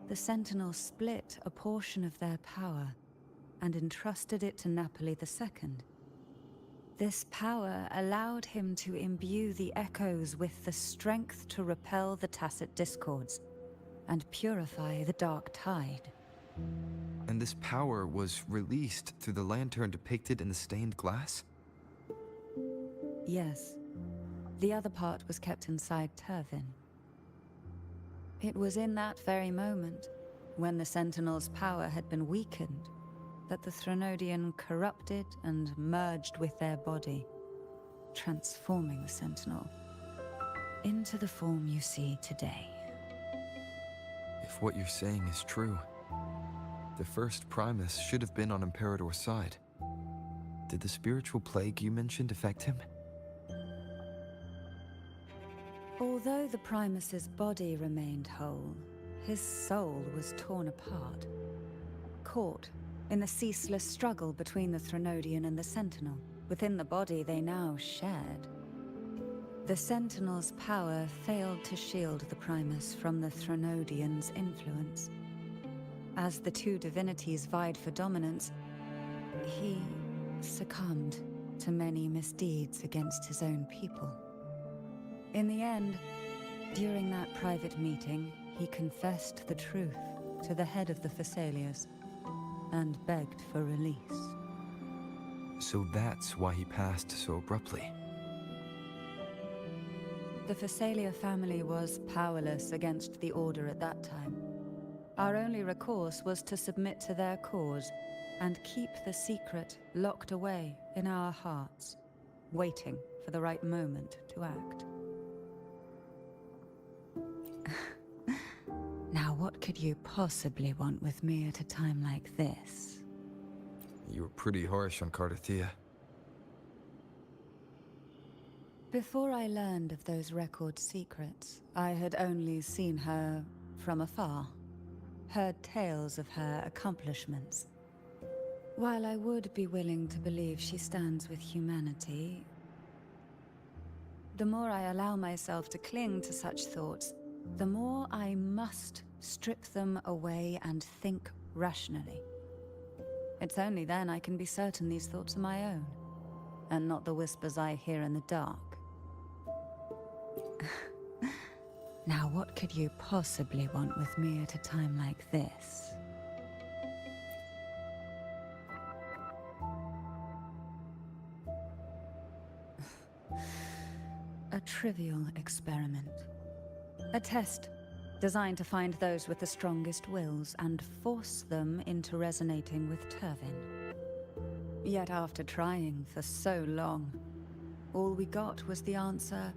[SPEAKER 8] the Sentinel split a portion of their power and entrusted it to Napoli II. This power allowed him to imbue the echoes with the strength to repel the tacit discords and purify the Dark Tide.
[SPEAKER 1] And this power was released through the lantern depicted in the stained glass?
[SPEAKER 8] Yes. The other part was kept inside Turvin. It was in that very moment, when the Sentinel's power had been weakened, that the Threnodian corrupted and merged with their body, transforming the Sentinel into the form you see today.
[SPEAKER 1] If what you're saying is true, The first Primus should have been on Imperator's side. Did the spiritual plague you mentioned affect him?
[SPEAKER 8] Although the Primus's body remained whole, his soul was torn apart. Caught in the ceaseless struggle between the Threnodian and the Sentinel, within the body they now shared. The Sentinel's power failed to shield the Primus from the Threnodian's influence. As the two divinities vied for dominance, he succumbed to many misdeeds against his own people. In the end, during that private meeting, he confessed the truth to the head of the Thessalians and begged for release.
[SPEAKER 1] So that's why he passed so abruptly.
[SPEAKER 8] The Thessalia family was powerless against the Order at that time. Our only recourse was to submit to their cause and keep the secret locked away in our hearts, waiting for the right moment to act. Now, what could you possibly want with me at a time like this?
[SPEAKER 1] You were pretty harsh on 𝓂𝓸𝓸𝓸𝓸.
[SPEAKER 8] Before I learned of those record secrets, I had only seen her from afar, heard tales of her accomplishments. While I would be willing to believe she stands with humanity, the more I allow myself to cling to such thoughts, the more I must strip them away and think rationally. It's only then I can be certain these thoughts are my own, and not the whispers I hear in the dark. Now, what could you possibly want with me at a time like this? A trivial experiment. A test designed to find those with the strongest wills and force them into resonating with Turvin. Yet after trying for so long, all we got was the answer,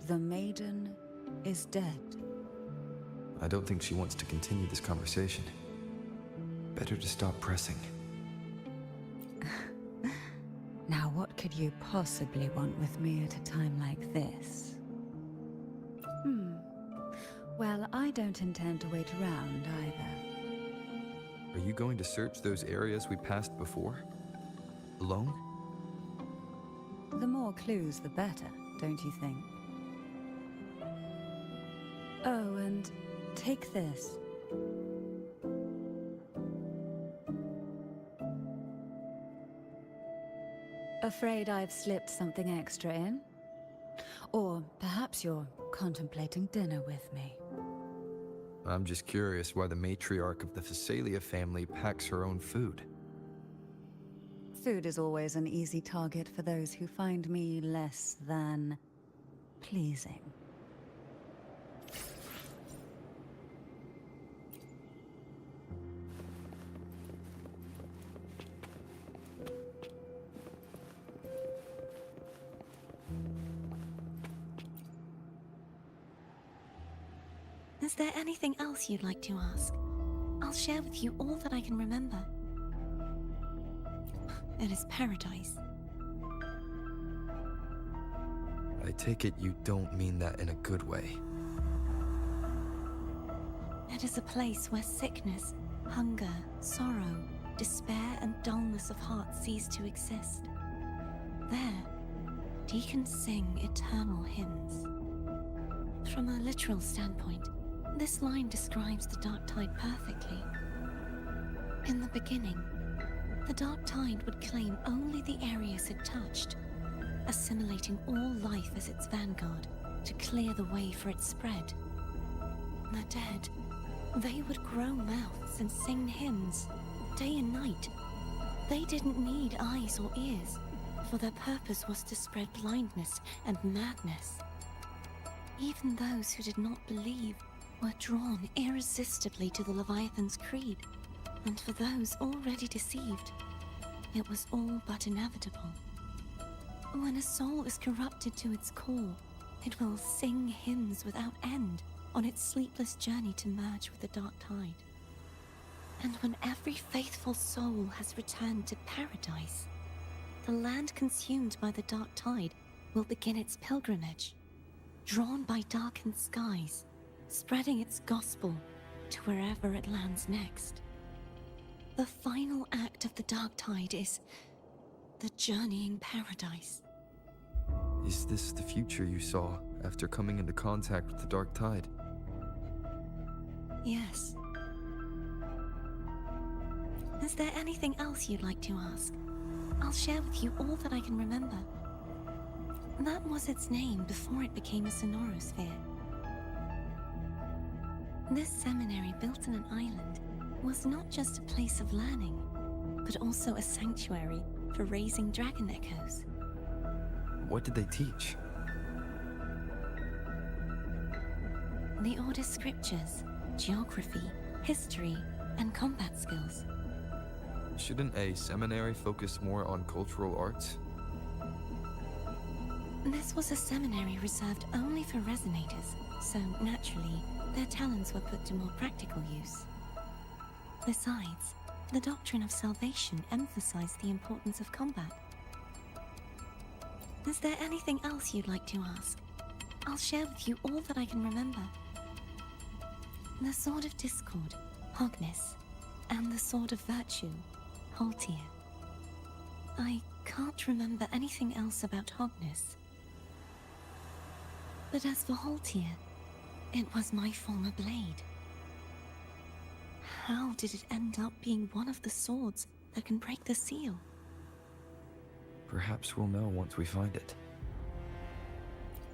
[SPEAKER 8] the maiden is dead.
[SPEAKER 1] I don't think she wants to continue this conversation. Better to stop pressing.
[SPEAKER 8] Now, what could you possibly want with me at a time like this? Well, I don't intend to wait around either.
[SPEAKER 1] Are you going to search those areas we passed before? Alone?
[SPEAKER 8] The more clues, the better, don't you think? Oh, and take this. Afraid I've slipped something extra in? Or perhaps you're contemplating dinner with me.
[SPEAKER 1] I'm just curious why the matriarch of the Thessalia family packs her own food.
[SPEAKER 8] Food is always an easy target for those who find me less than pleasing.
[SPEAKER 3] Is there anything else you'd like to ask? I'll share with you all that I can remember. It is paradise.
[SPEAKER 1] I take it you don't mean that in a good way.
[SPEAKER 3] It is a place where sickness, hunger, sorrow, despair, and dullness of heart cease to exist. There, deacons sing eternal hymns. From a literal standpoint, this line describes the Dark Tide perfectly. In the beginning, the Dark Tide would claim only the areas it touched, assimilating all life as its vanguard to clear the way for its spread. The dead, they would grow mouths and sing hymns, day and night. They didn't need eyes or ears, for their purpose was to spread blindness and madness. Even those who did not believe were drawn irresistibly to the Leviathan's creed, and for those already deceived, it was all but inevitable. When a soul is corrupted to its core, it will sing hymns without end on its sleepless journey to merge with the Dark Tide. And when every faithful soul has returned to paradise, the land consumed by the dark tide will begin its pilgrimage, drawn by darkened skies, spreading its gospel to wherever it lands next. The final act of the dark tide is the journeying paradise.
[SPEAKER 1] Is this the future you saw after coming into contact with the dark tide?
[SPEAKER 3] Yes. Is there anything else you'd like to ask? I'll share with you all that I can remember. That was its name before it became a sonorosphere. This seminary, built on an island, was not just a place of learning, but also a sanctuary for raising dragon echoes.
[SPEAKER 1] What did they teach?
[SPEAKER 3] The Order's scriptures, geography, history, and combat skills.
[SPEAKER 1] Shouldn't a seminary focus more on cultural arts?
[SPEAKER 3] This was a seminary reserved only for resonators, so naturally, their talents were put to more practical use. Besides, the doctrine of salvation emphasized the importance of combat. Is there anything else you'd like to ask? I'll share with you all that I can remember. The Sword of Discord, Hogness, and the Sword of Virtue, Haltir. I can't remember anything else about Hogness. But as for Haltir, it was my former blade. How did it end up being one of the swords that can break the seal?
[SPEAKER 1] Perhaps we'll know once we find it.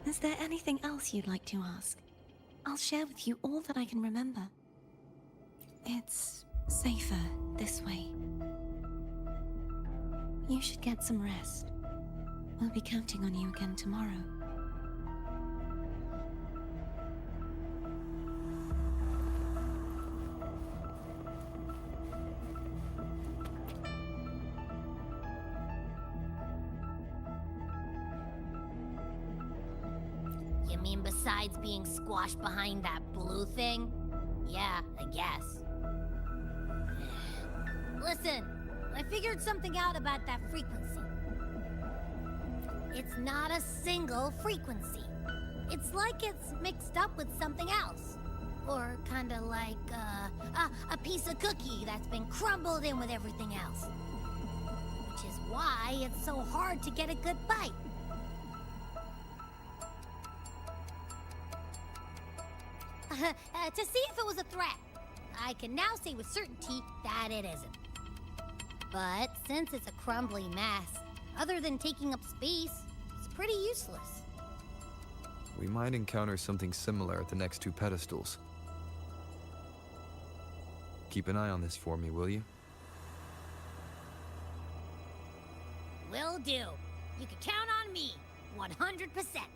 [SPEAKER 3] Is there anything else you'd like to ask? I'll share with you all that I can remember. It's safer this way. You should get some rest. We'll be counting on you again tomorrow.
[SPEAKER 2] You mean besides being squashed behind that blue thing? Yeah, I guess. Listen, I figured something out about that frequency. It's not a single frequency. It's like it's mixed up with something else. Or kinda like, a piece of cookie that's been crumbled in with everything else. Which is why it's so hard to get a good bite. To see if it was a threat. I can now say with certainty that it isn't. But since it's a crumbly mess, other than taking up space, it's pretty useless.
[SPEAKER 1] We might encounter something similar at the next two pedestals. Keep an eye on this for me, will you?
[SPEAKER 2] Will do. You can count on me, 100%.